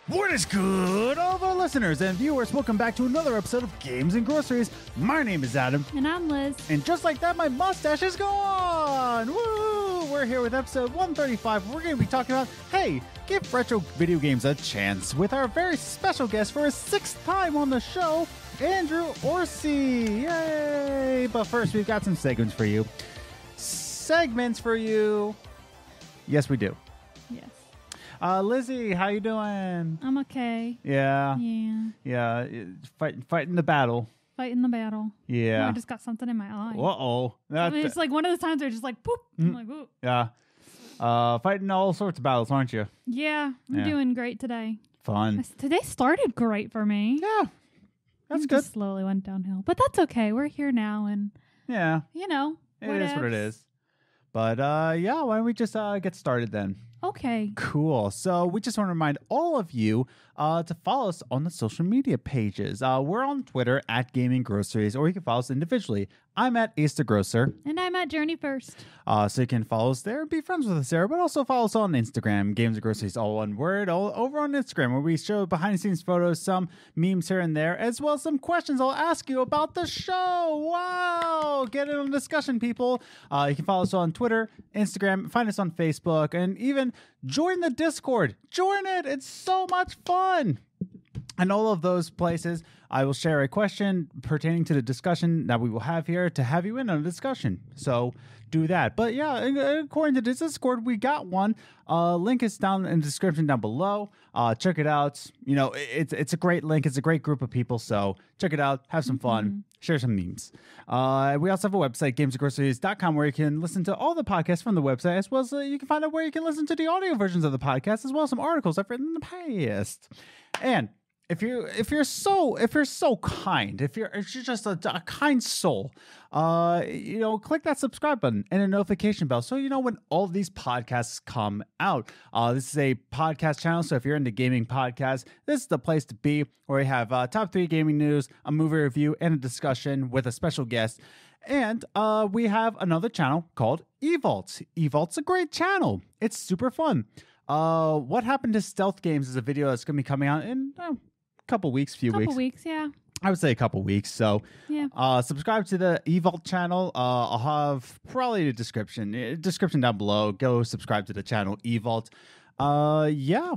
What is good, all of our listeners and viewers? Welcome back to another episode of Games and Groceries. My name is Adam. And I'm Liz. And just like that, my mustache is gone! Woo! We're here with episode 135. We're going to be talking about, hey, give retro video games a chance with our very special guest for his 6th time on the show, Andrew Orsie. Yay! But first, we've got some segments for you. Yes, we do. Yes. Lizzie, how you doing? I'm okay. Yeah. Fighting the battle. Fighting the battle. Yeah. Oh, I just got something in my eye. Uh-oh. I mean, it's like one of the times they're just like, poop. I'm like, ooh. Yeah. Fighting all sorts of battles, aren't you? Yeah. I'm doing great today. Fun. Today started great for me. Yeah. That's good. Just slowly went downhill. But that's okay. We're here now. And, it is what it is. But, why don't we just get started then? Okay. Cool. So we just want to remind all of you to follow us on the social media pages. We're on Twitter at Gaming Groceries, or you can follow us individually. I'm at Ace the Grocer. And I'm at Journey First. So you can follow us there and be friends with us there, but also follow us on Instagram, Games and Groceries, all one word, all over on Instagram, where we show behind-the-scenes photos, some memes here and there, as well as some questions I'll ask you about the show. Wow! Get in on discussion, people. You can follow us on Twitter, Instagram, find us on Facebook, and even join the Discord. Join it! It's so much fun! And all of those places, I will share a question pertaining to the discussion that we will have here to have you in on a discussion. So do that. But yeah, according to this Discord, we got one. Link is down in the description down below. Check it out. You know, it's a great link. It's a great group of people. So check it out. Have some fun. Share some memes. We also have a website, gamesandgroceries.com, where you can listen to all the podcasts from the website, as well as you can find out where you can listen to the audio versions of the podcast, as well as some articles I've written in the past. And if you're so kind, if you're just a kind soul, click that subscribe button and a notification bell so you know when all of these podcasts come out. This is a podcast channel, so if you're into gaming podcasts, this is the place to be, where we have top 3 gaming news, a movie review, and a discussion with a special guest. And we have another channel called eVault. eVault's a great channel. It's super fun. What Happened to Stealth Games is a video that's going to be coming out in couple weeks. Yeah. I would say a couple weeks. So yeah. Subscribe to the eVault channel. I'll have probably the description down below. Go subscribe to the channel eVault. I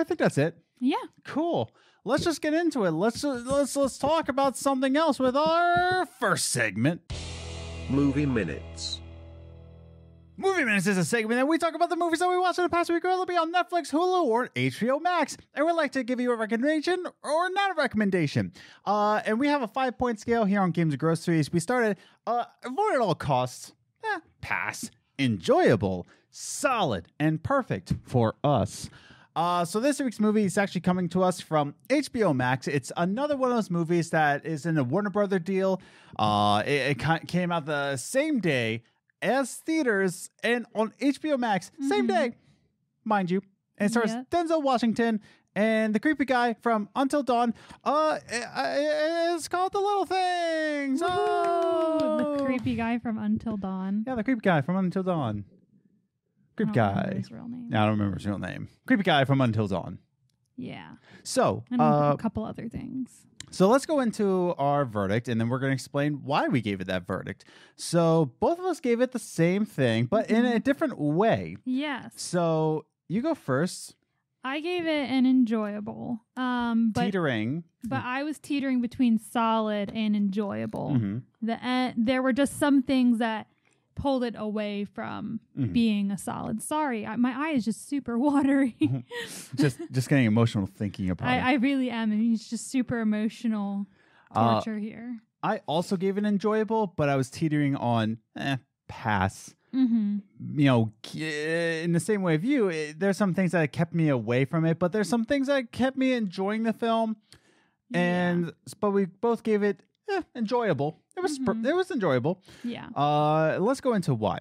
think that's it. Yeah. Cool. Let's just get into it. Let's talk about something else with our first segment. Movie Minutes. Movie Minutes is a segment that we talk about the movies that we watched in the past week, whether it be on Netflix, Hulu, or HBO Max. And we'd like to give you a recommendation or not a recommendation. And we have a 5-point scale here on Games and Groceries. We started avoid at all costs, pass, enjoyable, solid, and perfect for us. So this week's movie is actually coming to us from HBO Max. It's another one of those movies that is in a Warner Brother deal. It came out the same day as theaters and on HBO Max, same day, mind you. And it stars Denzel Washington and the creepy guy from Until Dawn. It's called The Little Things. The creepy guy from Until Dawn. Yeah, the creepy guy from Until Dawn. Creepy guy. I don't remember his real name. I don't remember his real name. Creepy guy from Until Dawn. Yeah. So, and a couple other things. So let's go into our verdict, and then we're going to explain why we gave it that verdict. So both of us gave it the same thing, but in a different way. Yes. So you go first. I gave it an enjoyable. Teetering. But I was teetering between solid and enjoyable. There were just some things that pulled it away from being a solid. Sorry, my eye is just super watery. just getting emotional thinking about it. I really am. I mean, it's just super emotional torture here. I also gave it enjoyable, but I was teetering on pass. You know, in the same way of you, there's some things that kept me away from it, but there's some things that kept me enjoying the film. But we both gave it enjoyable. It was enjoyable. Yeah. Let's go into why.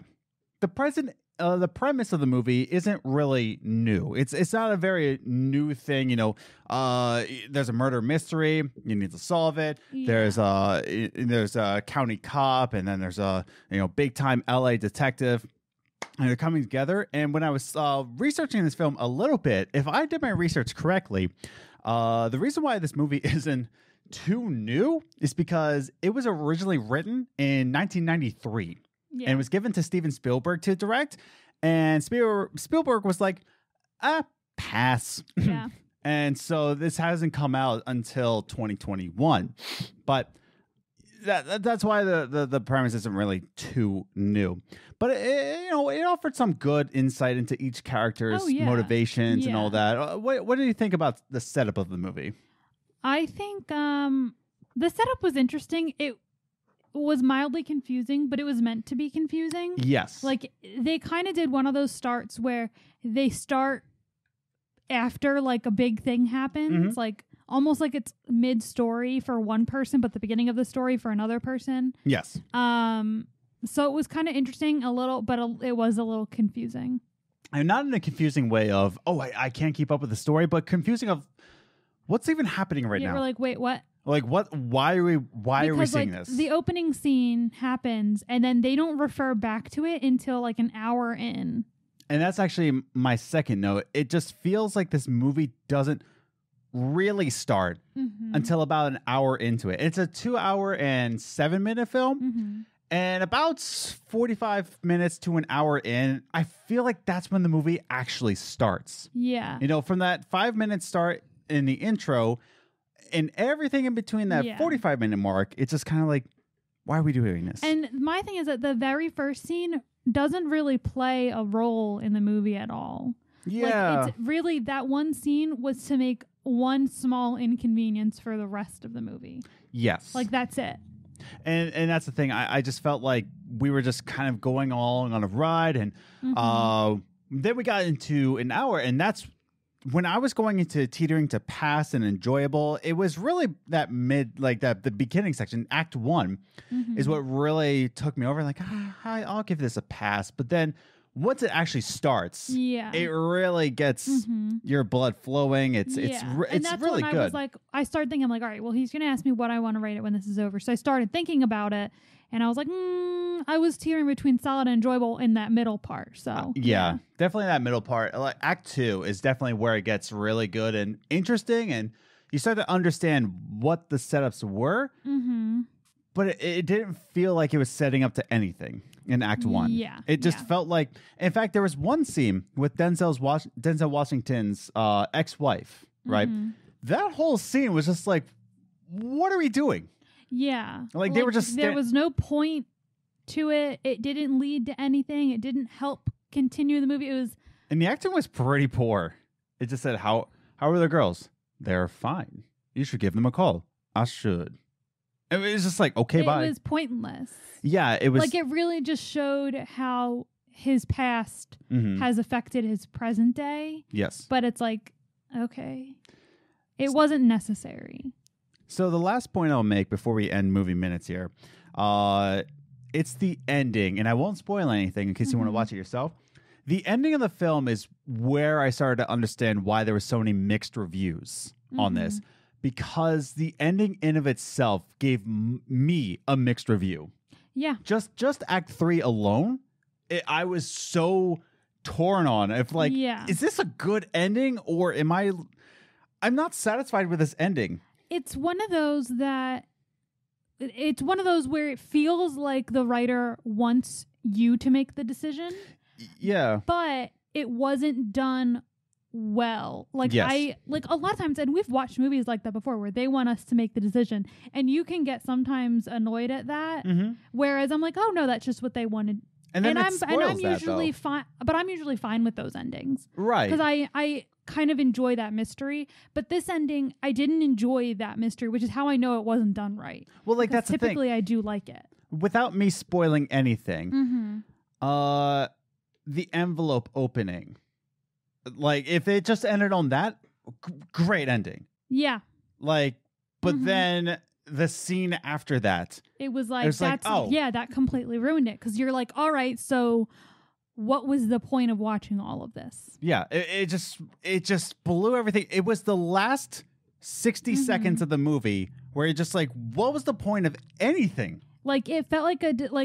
The premise of the movie isn't really new. It's not a very new thing. You know, there's a murder mystery. You need to solve it. Yeah. There's a county cop, and then there's a big time LA detective. and they're coming together. And when I was researching this film a little bit, if I did my research correctly, the reason why this movie isn't too new is because it was originally written in 1993 and it was given to Steven Spielberg to direct. And Spielberg was like, pass. Yeah. And so this hasn't come out until 2021. But that's why the premise isn't really too new. But it offered some good insight into each character's motivations and all that. What do you think about the setup of the movie? I think the setup was interesting. It was mildly confusing, but it was meant to be confusing. Yes. Like, they kind of did one of those starts where they start after, like, a big thing happens. Like, almost like it's mid-story for one person, but the beginning of the story for another person. Yes. So it was kind of interesting a little, but it was a little confusing. And not in a confusing way of, I can't keep up with the story, but confusing of what's even happening right now. We're like, wait, what? Like, what? Why are we seeing this? The opening scene happens, and then they don't refer back to it until like an hour in. And that's actually my second note. It just feels like this movie doesn't really start until about an hour into it. It's a 2 hour and 7 minute film. And about 45 minutes to an hour in, I feel like that's when the movie actually starts. Yeah. From that 5-minute start in the intro and everything in between that 45-minute mark, it's just kind of like, why are we doing this? And my thing is that the very first scene doesn't really play a role in the movie at all. Yeah. Like, it's really, that one scene was to make one small inconvenience for the rest of the movie. Yes. Like, that's it. And that's the thing. I just felt like we were just kind of going along on a ride. And then we got into an hour. And that's when I was going into teetering to pass and enjoyable. It was really that the beginning section, Act 1, is what really took me over. Like, I'll give this a pass. But then once it actually starts, it really gets your blood flowing. It's really good. I was like, I started thinking, I'm like, all right, well, he's going to ask me what I want to rate it when this is over. So I started thinking about it, and I was like, I was teetering between solid and enjoyable in that middle part. So definitely that middle part. Like, Act 2 is definitely where it gets really good and interesting, and you start to understand what the setups were. But it didn't feel like it was setting up to anything in Act 1. Yeah. It just felt like, in fact, there was one scene with Denzel Washington's ex-wife, right? That whole scene was just like, what are we doing? Yeah. Like they were just... there was no point to it. It didn't lead to anything. It didn't help continue the movie. It was... And the acting was pretty poor. It just said, how are the girls? They're fine. You should give them a call. I should. It was just like, okay, bye. It was pointless. Yeah, it was... Like, it really just showed how his past has affected his present day. Yes. But it's like, okay. It wasn't necessary. So the last point I'll make before we end movie minutes here, it's the ending. And I won't spoil anything in case you want to watch it yourself. The ending of the film is where I started to understand why there were so many mixed reviews on this. Because the ending in of itself gave me a mixed review. Yeah. Just Act 3 alone, I was so torn on. If like, is this a good ending or I'm not satisfied with this ending. It's one of those where it feels like the writer wants you to make the decision. Yeah. But it wasn't done well. Like, a lot of times, and we've watched movies like that before where they want us to make the decision, and you can get sometimes annoyed at that. Whereas I'm like, oh no, that's just what they wanted. And I'm usually fine, but I'm usually fine with those endings. Right. Because I kind of enjoy that mystery. But this ending, I didn't enjoy that mystery, which is how I know it wasn't done right. Well, like, that's typically the thing. I do like it. Without me spoiling anything, the envelope opening. Like, if it just ended on that, great ending. Yeah. Like, but then the scene after that. It was like, that completely ruined it. Because you're like, all right, so what was the point of watching all of this? Yeah, it just blew everything. It was the last 60 seconds of the movie where it just like, what was the point of anything? Like, it felt like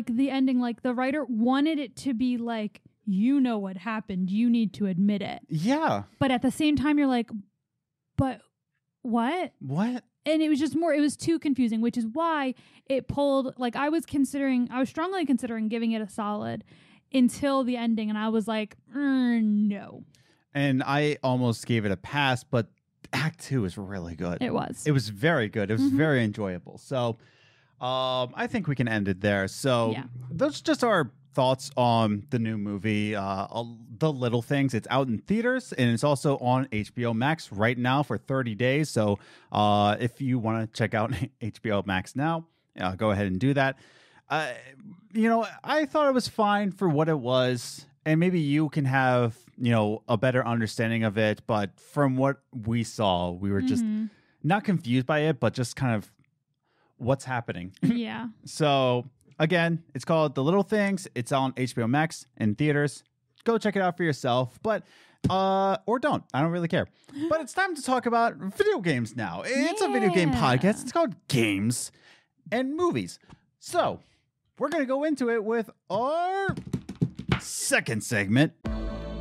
the ending, like the writer wanted it to be like, you know what happened. You need to admit it. Yeah. But at the same time, you're like, but what? What? And it was just more, it was too confusing, which is why it pulled, like I was strongly considering giving it a solid until the ending. And I was like, no. And I almost gave it a pass, but Act 2 is really good. It was. It was very good. It was very enjoyable. So I think we can end it there. So those just our thoughts on the new movie, The Little Things. It's out in theaters, and it's also on HBO Max right now for 30 days. So if you want to check out HBO Max now, go ahead and do that. I thought it was fine for what it was, and maybe you can have, a better understanding of it. But from what we saw, we were just not confused by it, but just kind of what's happening. Yeah. So again, it's called The Little Things. It's on HBO Max in theaters. Go check it out for yourself, but or don't. I don't really care. But it's time to talk about video games now. It's a video game podcast. It's called Games and Movies. So we're going to go into it with our second segment.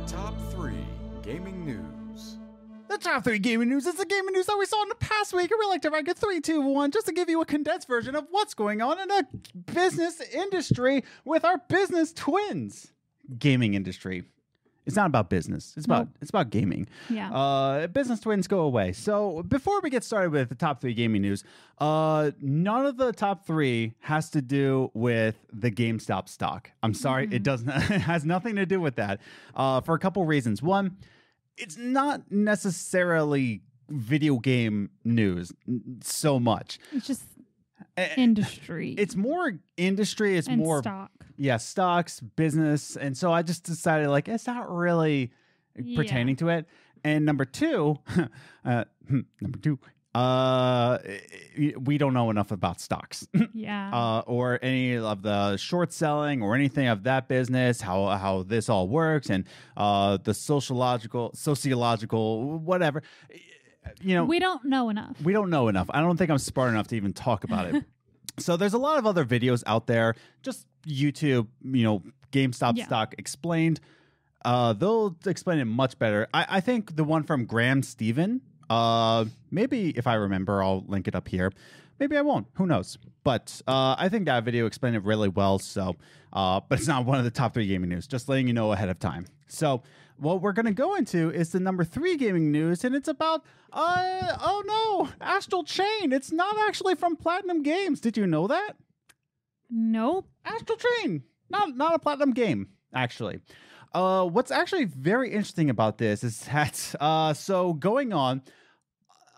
Top 3 Gaming News. The top 3 gaming news is the gaming news that we saw in the past week. And we like to rank it 3, 2, 1 just to give you a condensed version of what's going on in the business industry with our business twins. Gaming industry. It's not about business. It's about gaming. Yeah. Business twins go away. So before we get started with the top 3 gaming news, none of the top 3 has to do with the GameStop stock. I'm sorry, it does not. It has nothing to do with that. For a couple reasons. One, it's not necessarily video game news so much. It's just industry. It's more industry. It's and more stock. Yeah, stocks, business. And so I just decided it's not really pertaining to it. And number 2, we don't know enough about stocks. Yeah. Or any of the short selling or anything of that business, how this all works, and the sociological, whatever. We don't know enough. We don't know enough. I don't think I'm smart enough to even talk about it. So there's a lot of other videos out there, just YouTube, GameStop stock explained. They'll explain it much better. I think the one from Graham Stephen, maybe if I remember, I'll link it up here. Maybe I won't. Who knows? But I think that video explained it really well. So, but it's not one of the top 3 gaming news. Just letting you know ahead of time. So what we're going to go into is the number 3 gaming news, and it's about, Astral Chain. It's not actually from Platinum Games. Did you know that? Nope. Astral Chain. Not a Platinum game, actually. What's actually very interesting about this is that, so going on,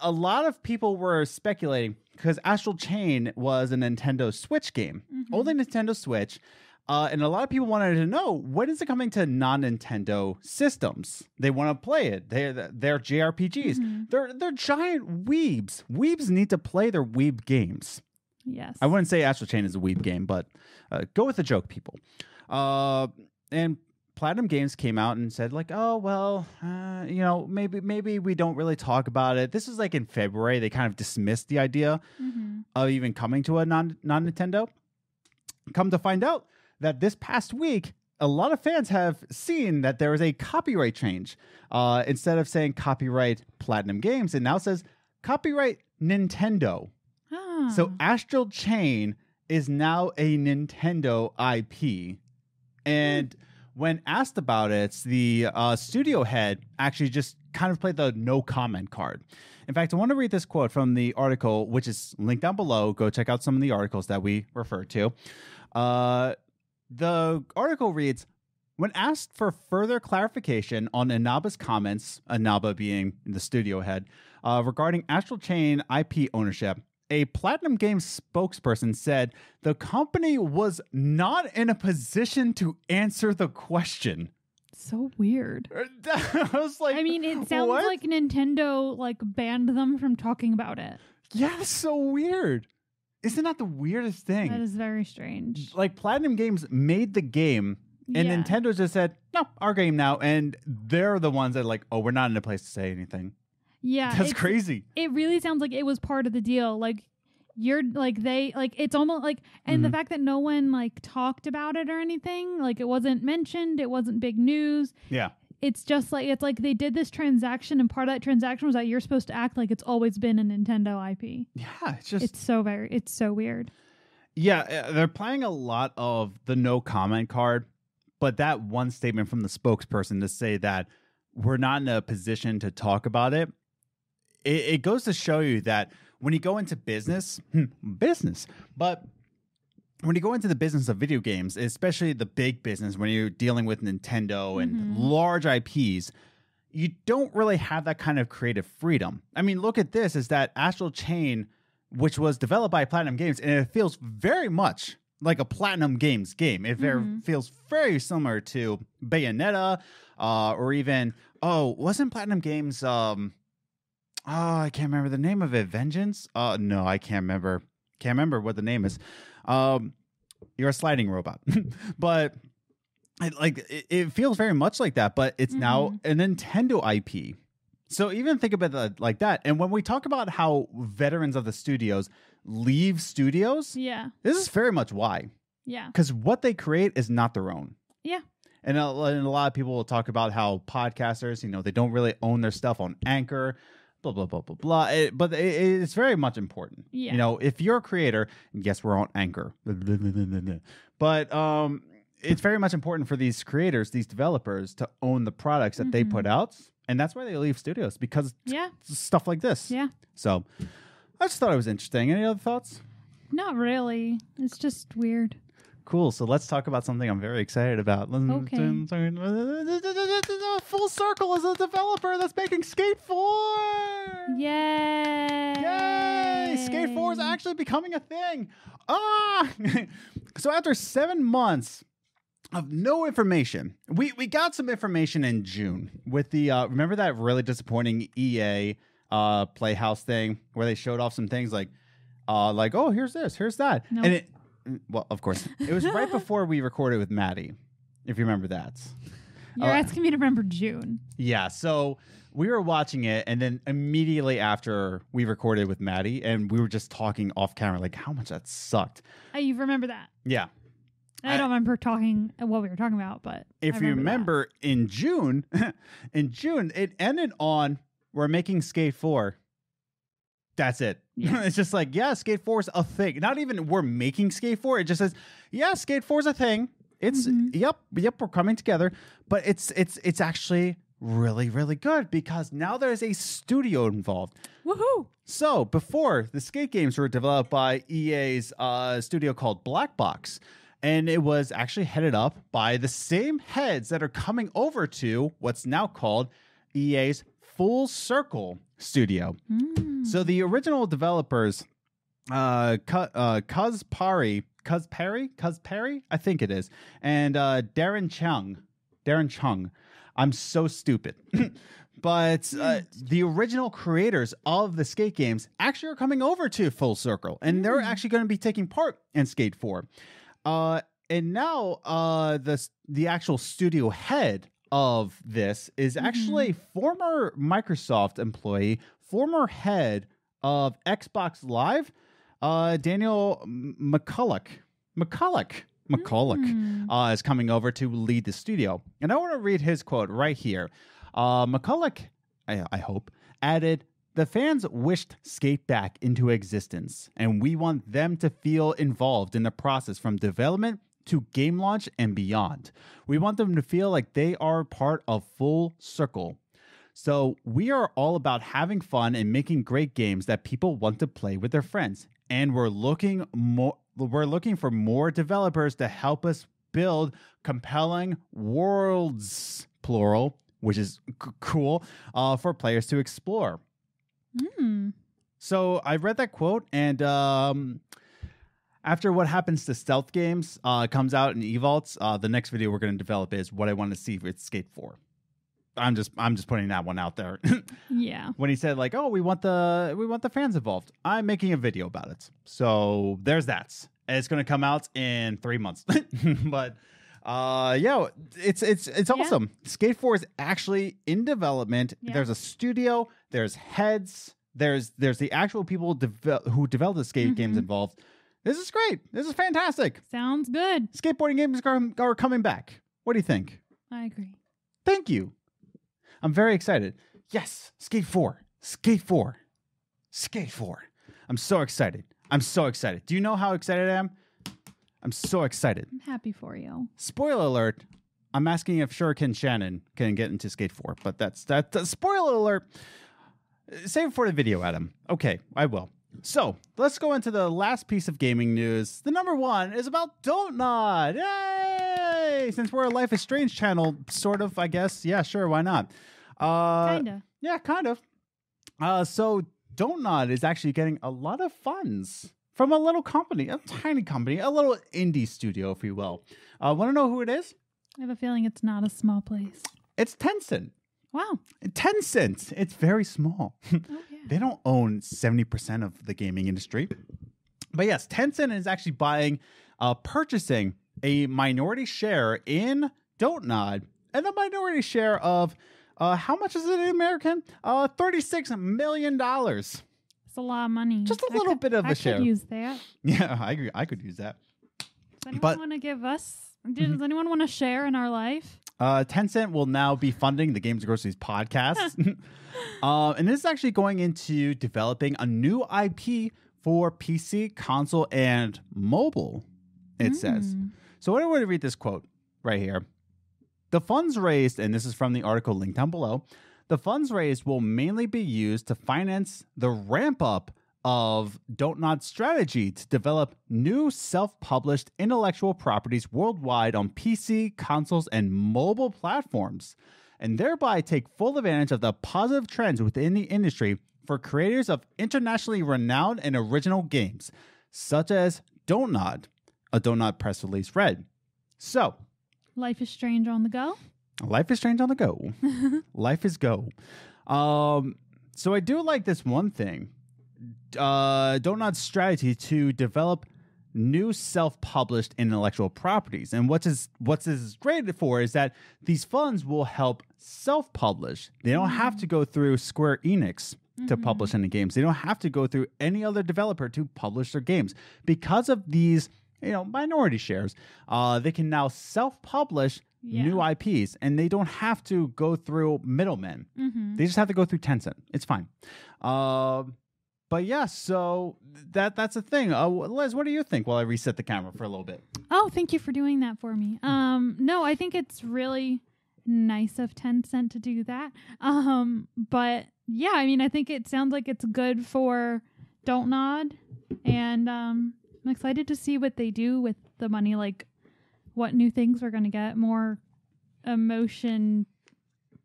a lot of people were speculating because Astral Chain was a Nintendo Switch game, only Nintendo Switch. And a lot of people wanted to know, when is it coming to non-Nintendo systems? They want to play it. They're JRPGs. They're giant weebs. Weebs need to play their weeb games. Yes. I wouldn't say Astral Chain is a weeb game, but go with the joke, people. And Platinum Games came out and said, maybe we don't really talk about it. This is in February. They kind of dismissed the idea of even coming to a non-Nintendo. Come to find out that this past week, a lot of fans have seen that there is a copyright change. Instead of saying copyright Platinum Games, it now says copyright Nintendo. So Astral Chain is now a Nintendo IP. And when asked about it, the studio head actually just kind of played the no comment card. In fact, I want to read this quote from the article, which is linked down below. Go check out some of the articles that we referred to. The article reads, when asked for further clarification on Inaba's comments, Inaba being the studio head, regarding Astral Chain IP ownership, a Platinum Games spokesperson said the company was not in a position to answer the question. So weird. I was like, I mean, it sounds like Nintendo banned them from talking about it. Yeah, so weird. Isn't that the weirdest thing? That is very strange. Platinum Games made the game, and Nintendo just said, no, our game now. And they're the ones that we're not in a place to say anything. Yeah. That's crazy. It really sounds like it was part of the deal. you're like it's almost like, and the fact that no one like talked about it or anything, like it wasn't mentioned, it wasn't big news. Yeah. It's just like, it's like they did this transaction, and part of that transaction was that you're supposed to act like it's always been a Nintendo IP. Yeah, it's so weird. Yeah, they're playing a lot of the no comment card, but that one statement from the spokesperson to say that we're not in a position to talk about it, it goes to show you that when you go into business, but when you go into the business of video games, especially the big business, when you're dealing with Nintendo and large IPs, you don't really have that kind of creative freedom. I mean, look at this, is that Astral Chain, which was developed by Platinum Games, and it feels very much like a Platinum Games game. It feels very similar to Bayonetta, or even, wasn't Platinum Games, I can't remember the name of it. Vengeance? No, I can't remember. Can't remember what the name is. You're a sliding robot. But it feels very much like that, but it's now a Nintendo IP. So even think about it like that. And when we talk about how veterans of the studios leave studios, this is very much why. Yeah. Because what they create is not their own. Yeah. And a lot of people will talk about how podcasters, they don't really own their stuff on Anchor, blah, blah, blah, blah, blah. But it's very much important. Yeah. If you're a creator, yes, we're on Anchor. But it's very much important for these creators, these developers, to own the products that they put out. And that's why they leave studios, because stuff like this. Yeah. So I just thought it was interesting. Any other thoughts? Not really. It's just weird. Cool. So let's talk about something I'm very excited about. Okay. Full Circle is a developer that's making Skate 4. Yay! Yay! Skate 4 is actually becoming a thing. So after 7 months of no information, we got some information in June with the remember that really disappointing EA Playhouse thing where they showed off some things like here's this, here's that. Nope. And well, of course, it was right before we recorded with Maddie, if you remember that. You're asking me to remember June. Yeah, so we were watching it, and then immediately after we recorded with Maddie, and we were just talking off camera, like how much that sucked. You remember that? Yeah. I don't remember talking what we were talking about, but if you remember in June, it ended on we're making Skate 4. That's it. Yeah. It's just like, Skate 4 is a thing. Not even we're making Skate 4. It just says, Skate 4 is a thing. It's yep, we're coming together. But it's actually really, really good because now there's a studio involved. Woohoo! So before, the skate games were developed by EA's studio called Black Box. And it was actually headed up by the same heads that are coming over to what's now called EA's Full Circle studio. So the original developers, Cuz Perry, I think it is, and Darren Chung. I'm so stupid. But the original creators of the skate games actually are coming over to Full Circle, and they're actually going to be taking part in Skate 4. And now the actual studio head of this is actually former Microsoft employee, former head of Xbox Live, Daniel McCulloch is coming over to lead the studio. And I want to read his quote right here. McCulloch, I hope, added, "The fans wished Skate back into existence, and we want them to feel involved in the process from development to game launch and beyond. We want them to feel like they are part of Full Circle. So we are all about having fun and making great games that people want to play with their friends. And we're looking for more developers to help us build compelling worlds, plural, which is cool, for players to explore." So I read that quote, and after what happens to stealth games comes out in eVaults, the next video we're going to develop is what I want to see with Skate 4. I'm just putting that one out there. Yeah. When he said like, "Oh, we want the fans involved," I'm making a video about it. So there's that. And it's going to come out in 3 months. But it's awesome. Skate 4 is actually in development. Yeah. There's a studio. There's heads. There's the actual people who developed the skate games involved. This is great. This is fantastic. Sounds good. Skateboarding games are coming back. What do you think? I agree. Thank you. I'm very excited. Yes, Skate 4. Skate 4. Skate 4. I'm so excited. I'm so excited. Do you know how excited I am? I'm so excited. I'm happy for you. Spoiler alert. I'm asking if Shuriken Shannon can get into Skate 4, but that's spoiler alert. Save it for the video, Adam. Okay, I will. So let's go into the last piece of gaming news. The number one is about DONTNOD. Yay! Since we're a Life is Strange channel, sort of, I guess. Yeah, sure, why not? Kinda. Yeah, kind of. So DONTNOD is actually getting a lot of funds from a little company, a tiny company, a little indie studio, if you will. Want to know who it is? I have a feeling it's not a small place. It's Tencent. Wow. Tencent. It's very small. Oh, yeah. They don't own 70% of the gaming industry. But yes, Tencent is actually purchasing a minority share in DONTNOD, and a minority share of, how much is it in American? $36 million. It's a lot of money. Just a little bit of a share. I could use that. Yeah, I agree. I could use that. Does anyone want to give us? Does anyone want to share in our life? Tencent will now be funding the Games and Groceries podcast. And this is actually going into developing a new IP for PC, console, and mobile, it says. So I want to read this quote right here. The funds raised, and this is from the article linked down below, the funds raised will mainly be used to finance the ramp up of DONTNOD's strategy to develop new self-published intellectual properties worldwide on PC, consoles, and mobile platforms, and thereby take full advantage of the positive trends within the industry for creators of internationally renowned and original games, such as DONTNOD, a DONTNOD press release read. So, Life is Strange on the go? Life is Strange on the go. Life is go. So I do like this one thing. DONTNOD's strategy to develop new self-published intellectual properties. And what is great for is that these funds will help self-publish. They don't have to go through Square Enix to publish any games. They don't have to go through any other developer to publish their games. Because of these, minority shares, they can now self-publish new IPs, and they don't have to go through middlemen. They just have to go through Tencent. It's fine. But yeah, so that's the thing. Liz, what do you think while I reset the camera for a little bit? Oh, thank you for doing that for me. No, I think it's really nice of Tencent to do that. But yeah, I mean, I think it sounds like it's good for DONTNOD, and I'm excited to see what they do with the money, like what new things we're going to get, more emotion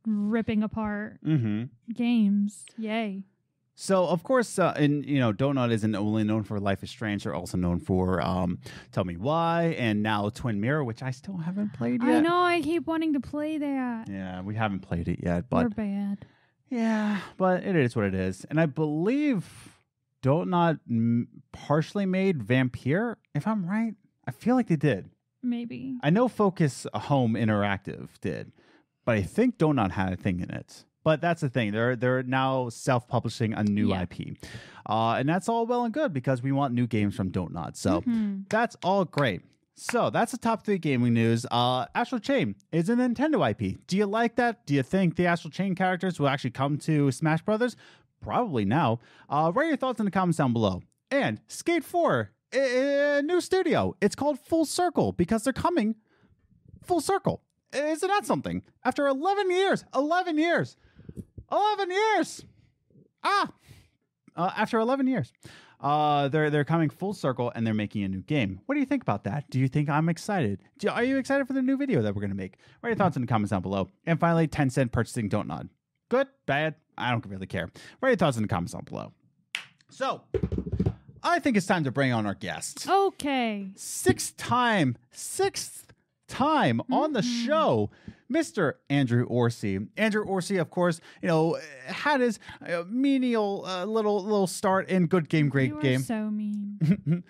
ripping apart games. Yay. So, of course, DONTNOD isn't only known for Life is Strange. They're also known for Tell Me Why, and now Twin Mirror, which I still haven't played yet. I know, I keep wanting to play that. Yeah, we haven't played it yet. But we're bad. Yeah, but it is what it is. And I believe DONTNOD partially made Vampire, if I'm right. I feel like they did. Maybe. I know Focus Home Interactive did, but I think DONTNOD had a thing in it. But that's the thing. They're now self-publishing a new IP. And that's all well and good because we want new games from DONTNOD. So that's all great. So that's the top 3 gaming news. Astral Chain is a Nintendo IP. Do you like that? Do you think the Astral Chain characters will actually come to Smash Brothers? Probably now. Write your thoughts in the comments down below. And Skate 4, a new studio. It's called Full Circle because they're coming full circle. Isn't that something? After 11 years. After 11 years. They're coming full circle and they're making a new game. What do you think about that? Do you think I'm excited? Are you excited for the new video that we're going to make? Write your thoughts in the comments down below. And finally, Tencent purchasing DONTNOD. Good? Bad? I don't really care. Write your thoughts in the comments down below. So, I think it's time to bring on our guest. Okay. Sixth time on the show, Mr. Andrew Orsie. Andrew Orsie, of course, had his menial little start in Good Game, Great Game. You are so mean.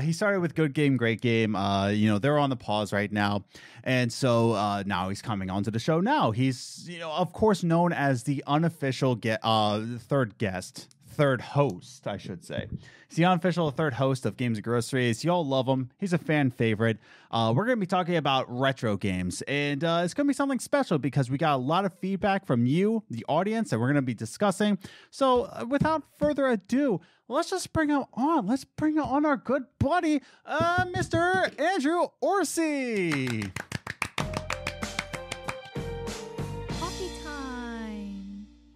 He started with Good Game, Great Game. They're on the pause right now. And so now he's coming onto the show now. He's, of course, known as the unofficial third guest third host, I should say. He's the unofficial third host of Games and Groceries. Y'all love him. He's a fan favorite. We're going to be talking about retro games, and it's going to be something special because we got a lot of feedback from you, the audience, that we're going to be discussing. So without further ado, let's just bring him on. Let's bring on our good buddy, Mr. Andrew Orsie.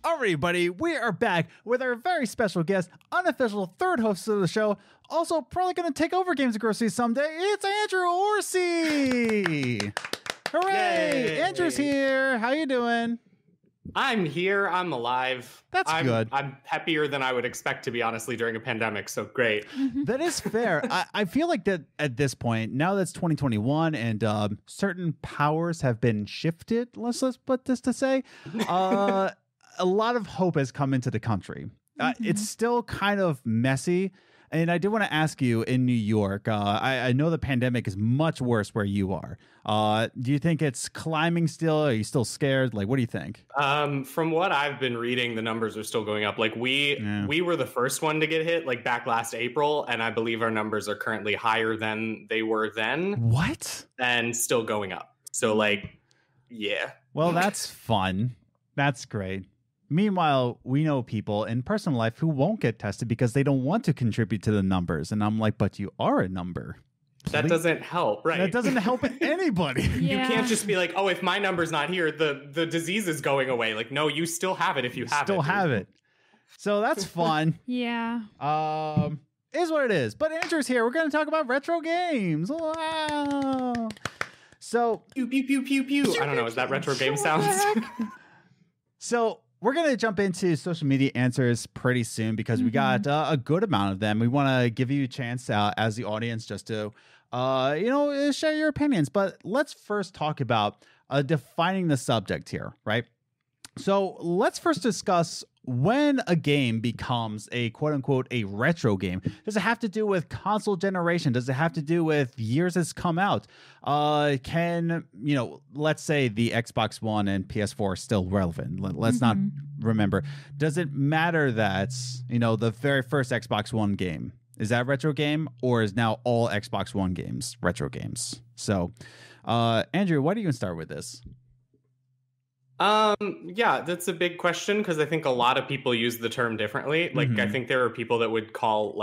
All right, buddy, we are back with our very special guest, unofficial third host of the show, also probably going to take over Games and Groceries someday. It's Andrew Orsie. Hooray! Yay. Andrew's here. How you doing? I'm here. I'm alive. That's good. I'm happier than I would expect to be, honestly, during a pandemic. So great. That is fair. I feel like that at this point, now that's 2021 and certain powers have been shifted, let's put this to say, a lot of hope has come into the country. It's still kind of messy. And I did want to ask you, in New York, I know the pandemic is much worse where you are. Do you think it's climbing still? Are you still scared? Like, what do you think? From what I've been reading, the numbers are still going up. Like we were the first one to get hit, like back last April. And I believe our numbers are currently higher than they were then. What? And still going up. So like, yeah. Well, that's fun. That's great. Meanwhile, we know people in personal life who won't get tested because they don't want to contribute to the numbers. And I'm like, but you are a number. That doesn't help, right? That doesn't help anybody. Yeah. You can't just be like, oh, if my number's not here, the disease is going away. Like, no, you still have it if you have it. Still have it. So that's fun. Yeah. Is what it is. But Andrew's here. We're going to talk about retro games. Wow. So, Pew, pew, pew, pew, pew. I don't know. Is that retro game sounds? So we're going to jump into social media answers pretty soon because we got a good amount of them. We want to give you a chance as the audience just to, share your opinions. But let's first talk about defining the subject here, right? So let's first discuss when a game becomes a quote unquote a retro game. Does it have to do with console generation? Does it have to do with years it's come out? Let's say the Xbox One and PS4 are still relevant. Let's not remember. Does it matter that, the very first Xbox One game, is that a retro game, or is now all Xbox One games retro games? So, Andrew, why don't you start with this? Yeah, that's a big question because I think a lot of people use the term differently. Like, I think there are people that would call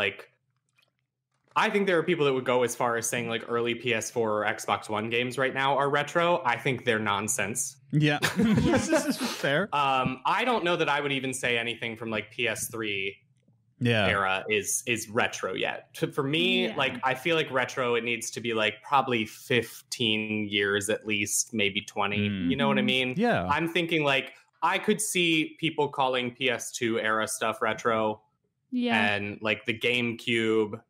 I think there are people that would go as far as saying like early PS4 or Xbox One games right now are retro. I think they're nonsense. Yeah, this is fair. I don't know that I would even say anything from like PS3 era is retro yet. For me, I feel like retro, it needs to be like probably 15 years at least, maybe 20. You know what I mean? Yeah. I'm thinking like I could see people calling PS2 era stuff retro. Yeah. And like the GameCube,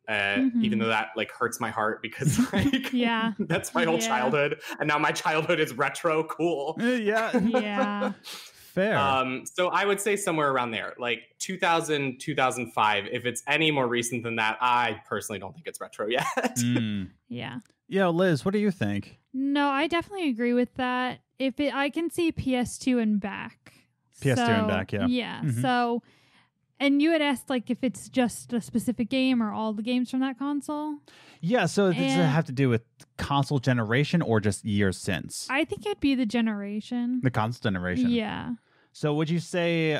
even though that like hurts my heart because like that's my whole childhood. And now my childhood is retro cool. Yeah. Fair. So I would say somewhere around there, like 2000, 2005. If it's any more recent than that, I personally don't think it's retro yet. Yeah. Yeah, Liz, what do you think? No, I definitely agree with that. I can see PS2 and back. PS2 and back, yeah. Yeah. So, and you had asked like if it's just a specific game or all the games from that console. Yeah. So does it have to do with console generation or just years since? I think it'd be the generation. The console generation. Yeah. So would you say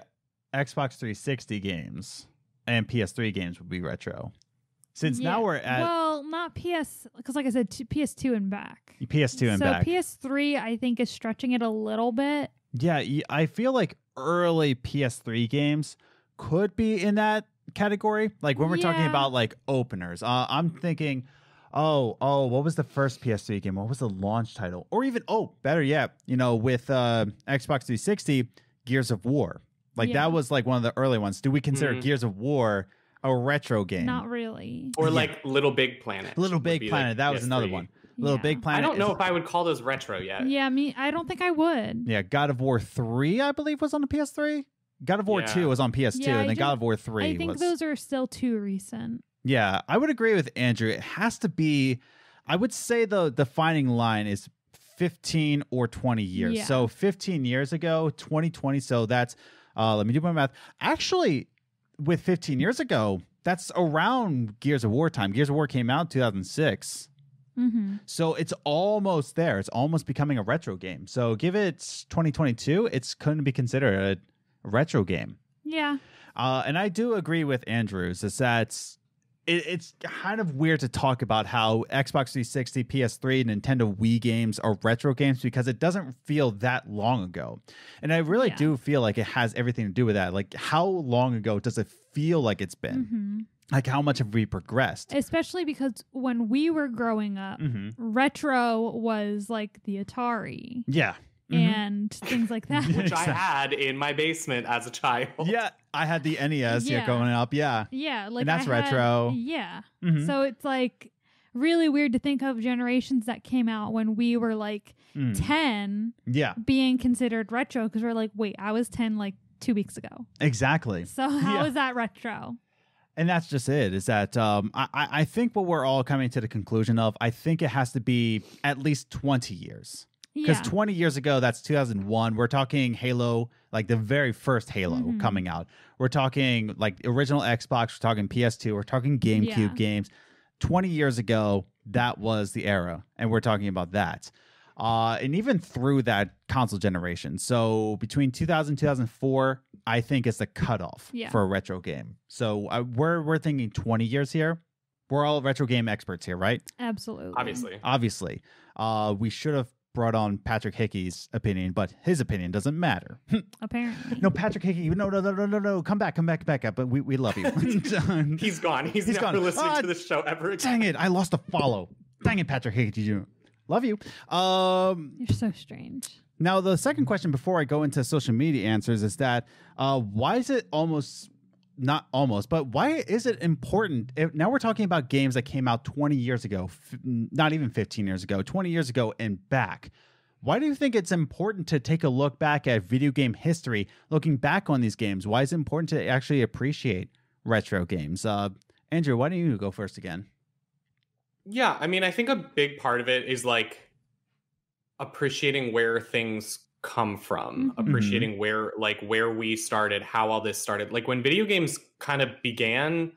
Xbox 360 games and PS3 games would be retro? Since now we're at... Well, not PS... Because like I said, PS2 and back. PS2 and back. So PS3, I think, is stretching it a little bit. Yeah, I feel like early PS3 games could be in that category. Like when we're talking about like openers. I'm thinking... Oh, what was the first PS3 game? What was the launch title? Or even, better yet, with Xbox 360, Gears of War. Like that was like one of the early ones. Do we consider Gears of War a retro game? Not really. Or like Little Big Planet. Little Big Planet, that was another one. Little Big Planet. I don't know if I would call those retro yet. Yeah, I don't think I would. Yeah, God of War 3, I believe, was on the PS3. God of War 2 was on PS2, and then God of War 3 I think those are still too recent. Yeah, I would agree with Andrew. It has to be, I would say the defining line is 15 or 20 years. Yeah. So 15 years ago, 2020. So that's, let me do my math. Actually, with 15 years ago, that's around Gears of War time. Gears of War came out in 2006. So it's almost there. It's almost becoming a retro game. So give it 2022, it's going to be considered a retro game. Yeah. And I do agree with Andrews is that it's kind of weird to talk about how Xbox 360, PS3, Nintendo Wii games are retro games because it doesn't feel that long ago. And I really do feel like it has everything to do with that. Like, how long ago does it feel like it's been? Like, how much have we progressed? Especially because when we were growing up, retro was like the Atari. Yeah. And things like that. Which I had in my basement as a child. Yeah, I had the NES here growing up. Yeah. Yeah. Like and that's retro. Yeah. So it's like really weird to think of generations that came out when we were like 10 being considered retro because we're like, wait, I was 10 like 2 weeks ago. Exactly. So how is that retro? And that's just it, is that I think what we're all coming to the conclusion of, I think it has to be at least 20 years. Because 20 years ago, that's 2001. We're talking Halo, like the very first Halo coming out. We're talking like original Xbox. We're talking PS2. We're talking GameCube games. 20 years ago, that was the era. And we're talking about that. And even through that console generation. So between 2000 and 2004, I think is the cutoff for a retro game. So we're thinking 20 years here. We're all retro game experts here, right? Absolutely. Obviously. We should have brought on Patrick Hickey's opinion, but his opinion doesn't matter. Apparently. No, Patrick Hickey, no. Come back up. But we love you. He's gone. He's never gone. Listening to this show ever again. Dang it, I lost a follow. Dang it, Patrick Hickey. Love you. You're so strange. Now, the second question before I go into social media answers is that why is it why is it important? Now we're talking about games that came out 20 years ago, not even 15 years ago, 20 years ago and back. Why do you think it's important to take a look back at video game history, looking back on these games? Why is it important to actually appreciate retro games? Andrew, why don't you go first again? Yeah, I mean, I think a big part of it is like appreciating where things come from, appreciating where we started, how all this started. Like when video games kind of began,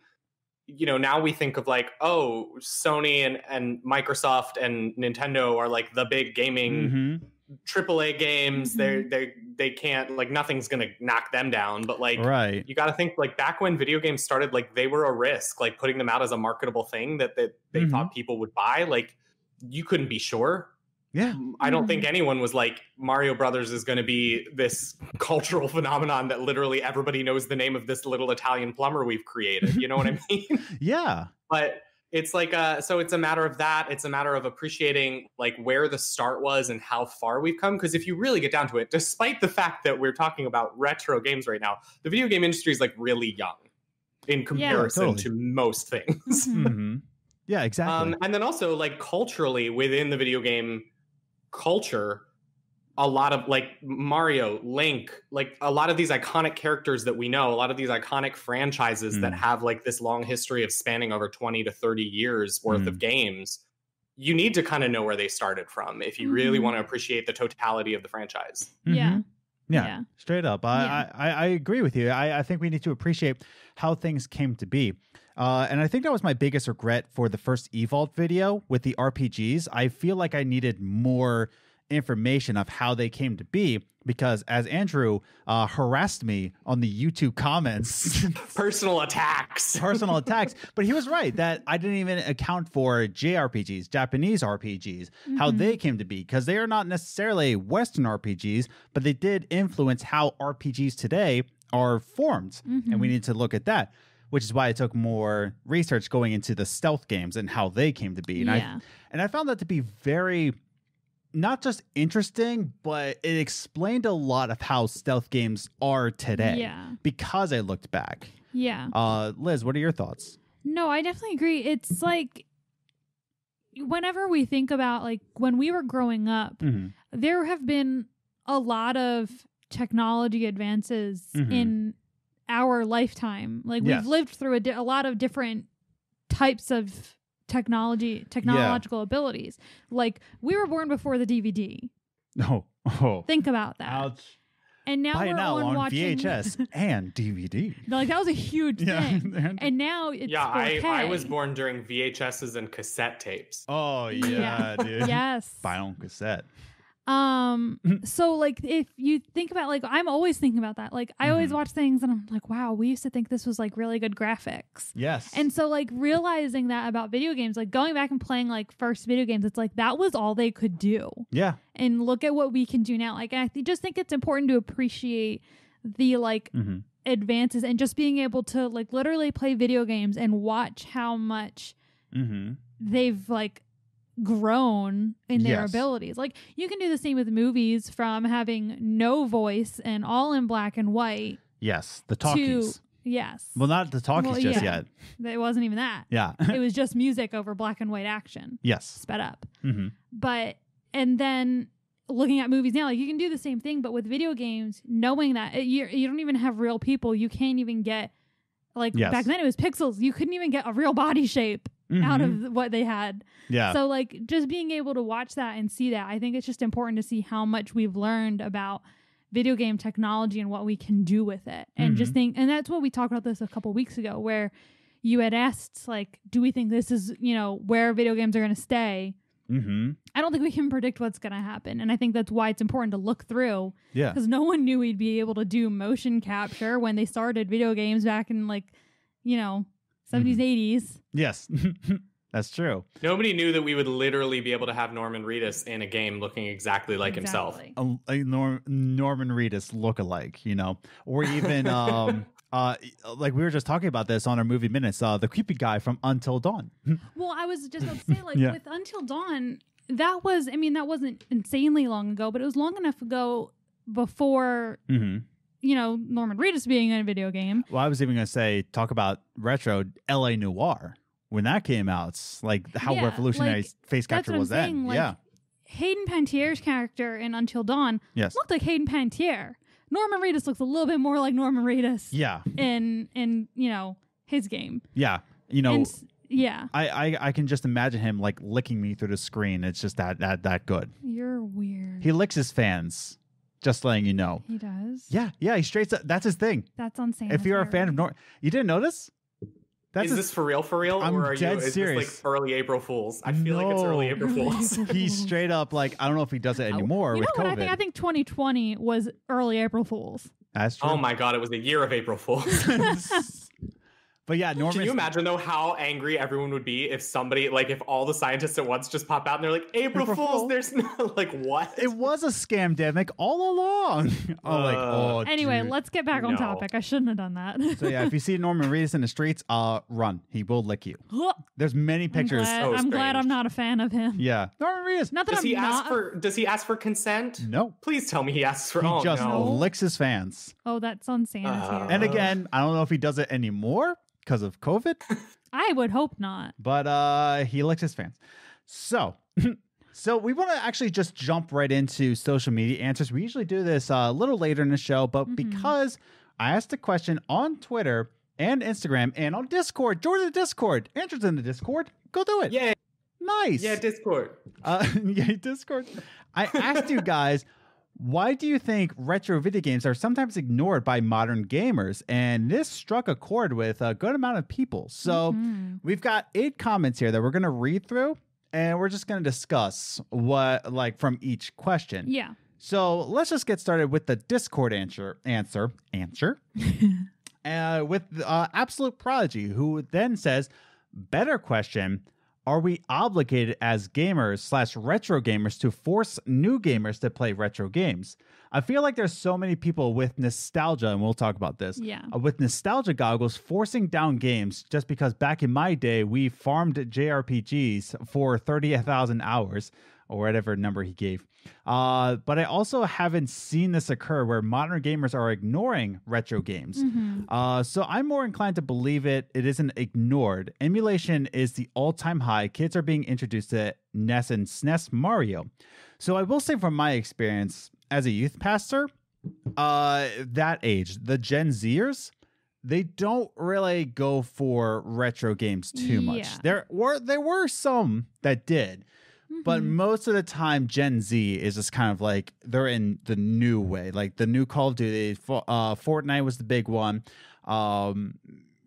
now we think of like, oh, Sony and Microsoft and Nintendo are like the big gaming AAA games. They can't, like, nothing's gonna knock them down. But like, you got to think like back when video games started, like they were a risk, like putting them out as a marketable thing that they thought people would buy. Like you couldn't be sure. Yeah. I don't think anyone was like, Mario Brothers is going to be this cultural phenomenon that literally everybody knows the name of this little Italian plumber we've created. You know what I mean? Yeah. But it's like, so it's a matter of that. It's a matter of appreciating like where the start was and how far we've come. Because if you really get down to it, despite the fact that we're talking about retro games right now, the video game industry is like really young in comparison to most things. Yeah, exactly. And then also like culturally within the video game culture, a lot of like Mario, Link, like a lot of these iconic characters that we know, a lot of these iconic franchises that have like this long history of spanning over 20 to 30 years worth of games, you need to kind of know where they started from if you really want to appreciate the totality of the franchise. Yeah, straight up. I agree with you. I think we need to appreciate how things came to be. And I think that was my biggest regret for the first Evolved video with the RPGs. I feel like I needed more information of how they came to be because as Andrew harassed me on the YouTube comments. Personal attacks. But he was right that I didn't even account for JRPGs, Japanese RPGs, how they came to be because they are not necessarily Western RPGs, but they did influence how RPGs today are formed. And we need to look at that. Which is why I took more research going into the stealth games and how they came to be. And I found that to be very, not just interesting, but it explained a lot of how stealth games are today because I looked back. Liz, what are your thoughts? No, I definitely agree. It's like whenever we think about like when we were growing up, there have been a lot of technology advances in our lifetime. Like we've lived through a lot of different types of technological abilities. Like we were born before the DVD. Oh. Think about that. Ouch. And now buy we're it now on watching VHS and DVD. Like that was a huge thing. And now it's 4K. I was born during VHSs and cassette tapes. Oh yeah, dude. Yes. Buy on cassette. So like if you think about like I'm always thinking about that. Like I always watch things and I'm like, wow, we used to think this was like really good graphics. Yes. And so like realizing that about video games, like going back and playing like first video games, it's like that was all they could do. Yeah. And look at what we can do now. Like I just think it's important to appreciate the like advances and just being able to like literally play video games and watch how much they've like grown in their abilities. Like you can do the same with movies, from having no voice and all in black and white. Yes, the talkies. Yes. Well, not the talkies just yet. It wasn't even that. Yeah. It was just music over black and white action. Yes. Sped up. But, and then looking at movies now, like you can do the same thing, but with video games, knowing that you don't even have real people, you can't even get, like back then it was pixels. You couldn't even get a real body shape out of what they had. Yeah. So like just being able to watch that and see that, I think it's just important to see how much we've learned about video game technology and what we can do with it. And just think, and that's what we talked about this a couple weeks ago, where you had asked like, do we think this is, you know, where video games are going to stay? I don't think we can predict what's going to happen. And I think that's why it's important to look through. Yeah. Because no one knew we'd be able to do motion capture when they started video games back in like, you know, 70s, 80s. Yes, that's true. Nobody knew that we would literally be able to have Norman Reedus in a game looking exactly like himself. A Norman Reedus look-alike, you know, or even like we were just talking about this on our movie minutes. The creepy guy from Until Dawn. Well, I was just about to say, like with Until Dawn, that was, I mean, that wasn't insanely long ago, but it was long enough ago before. You know, Norman Reedus being in a video game. Well, I was even going to say, talk about retro L.A. Noire. When that came out, it's like how revolutionary like, face capture was then. Like, Hayden Panettiere's character in Until Dawn looked like Hayden Panettiere. Norman Reedus looks a little bit more like Norman Reedus. Yeah. In you know, his game. Yeah. You know, yeah. I can just imagine him like licking me through the screen. It's just that good. You're weird. He licks his fans. Just letting you know. He does? Yeah, he straight up. That's his thing. That's on Santa. If you're a fan of Norman, you didn't notice? Is this for real? I'm or are dead you, serious. Is this like early April Fools? I feel like it's early April Fools. He's straight up like, I don't know if he does it anymore with COVID. I think 2020 was early April Fools. That's true. Oh my God, it was the year of April Fools. But yeah, Norman. Can you imagine though how angry everyone would be if somebody, like, if all the scientists at once just pop out and they're like, April Fools, there's no, like, what? It was a scam-demic all along. Anyway, let's get back on topic. I shouldn't have done that. So yeah, if you see Norman Reedus in the streets, run. He will lick you. There's many pictures. I'm glad I'm not a fan of him. Yeah, Norman Reedus. Not that Does he ask for consent? No. Please tell me he asks for. He just licks his fans. Oh, that's on Santa's here. And again, I don't know if he does it anymore because of COVID. I would hope not. But he licks his fans. So we want to actually just jump right into social media answers. We usually do this a little later in the show, but because I asked a question on Twitter and Instagram and on Discord, join the Discord. Andrew's in the Discord. Go do it. Yeah. Nice. Yeah, Discord. Discord. I asked you guys, why do you think retro video games are sometimes ignored by modern gamers? And this struck a chord with a good amount of people. So we've got 8 comments here that we're going to read through, and we're just going to discuss what, like, from each question. Yeah. So let's just get started with the Discord answer. With Absolute Prodigy, who then says, better question, are we obligated as gamers / retro gamers to force new gamers to play retro games? I feel like there's so many people with nostalgia, and we'll talk about this, with nostalgia goggles forcing down games just because back in my day, we farmed JRPGs for 30,000 hours, or whatever number he gave. But I also haven't seen this occur where modern gamers are ignoring retro games. So I'm more inclined to believe it isn't ignored. Emulation is the all-time high. Kids are being introduced to NES and SNES Mario. So I will say from my experience as a youth pastor, that age, the Gen Zers, they don't really go for retro games too much. There were some that did. But most of the time, Gen Z is just kind of like they're in the new way, like the new Call of Duty. Fortnite was the big one.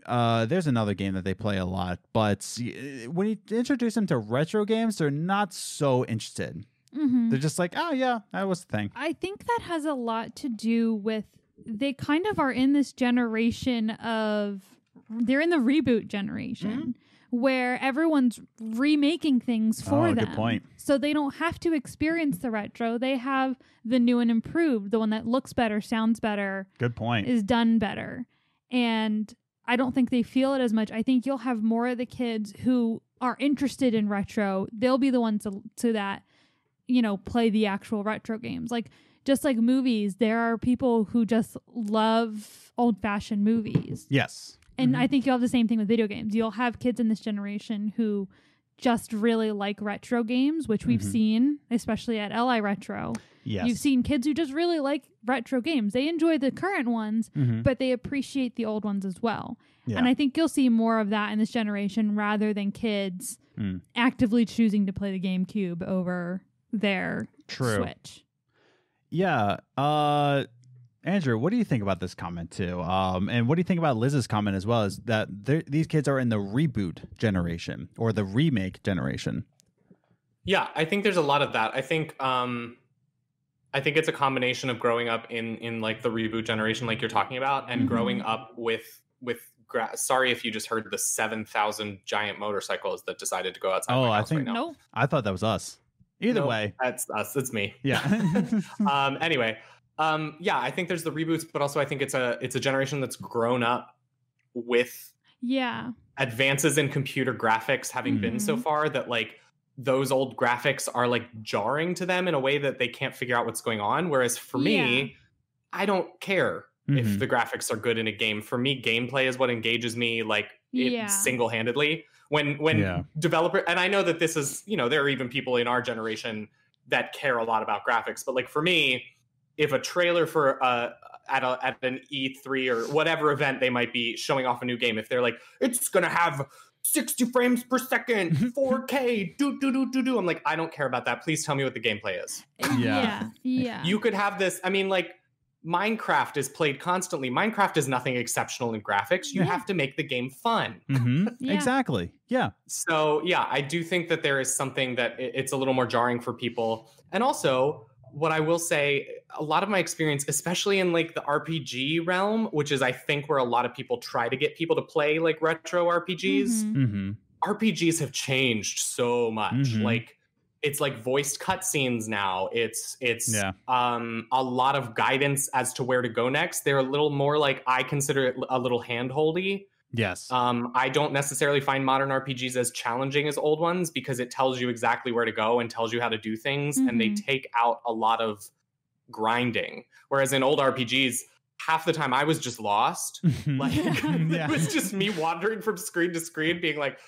There's another game that they play a lot, but when you introduce them to retro games, they're not so interested. They're just like, oh yeah, that was the thing. I think that has a lot to do with they kind of are in this generation of they're in the reboot generation where everyone's remaking things for them. Good point. So they don't have to experience the retro. They have the new and improved, the one that looks better, sounds better. Good point. Is done better. And I don't think they feel it as much. I think you'll have more of the kids who are interested in retro. They'll be the ones to that, play the actual retro games. Like, just like movies, there are people who just love old-fashioned movies. Yes. And I think you'll have the same thing with video games. You'll have kids in this generation who just really like retro games, which we've seen, especially at LI Retro. Yes. You've seen kids who just really like retro games. They enjoy the current ones, but they appreciate the old ones as well. Yeah. And I think you'll see more of that in this generation rather than kids actively choosing to play the GameCube over their Switch. Yeah. Andrew, what do you think about this comment too? And what do you think about Liz's comment as well? Is that these kids are in the reboot generation or the remake generation? Yeah, I think there's a lot of that. I think it's a combination of growing up in like the reboot generation, like you're talking about, and growing up with. Sorry if you just heard the 7,000 giant motorcycles that decided to go outside. My house right now. No. I thought that was us. Either way, that's us. It's me. Yeah. Anyway. I think there's the reboots, but also I think it's a generation that's grown up with advances in computer graphics having been so far that like those old graphics are like jarring to them in a way that they can't figure out what's going on. Whereas for me, I don't care if the graphics are good in a game. For me, gameplay is what engages me like single-handedly. When developer, and I know that this is, there are even people in our generation that care a lot about graphics, but like for me, if a trailer for at an E3 or whatever event they might be showing off a new game, if they're like, it's gonna have 60 frames per second, 4K, do, I'm like, I don't care about that. Please tell me what the gameplay is. Yeah. You could have this. I mean, like Minecraft is played constantly. Minecraft is nothing exceptional in graphics. You have to make the game fun. Exactly. Yeah. So I do think that there is something that it's a little more jarring for people, and also. What I will say, a lot of my experience, especially in like the RPG realm, which is I think where a lot of people try to get people to play like retro RPGs, RPGs have changed so much. Like it's like voiced cutscenes now. It's a lot of guidance as to where to go next. They're a little more like, I consider it a little handholdy. Yes. I don't necessarily find modern RPGs as challenging as old ones because it tells you exactly where to go and tells you how to do things, and they take out a lot of grinding. Whereas in old RPGs, half the time I was just lost. It was just me wandering from screen to screen being like,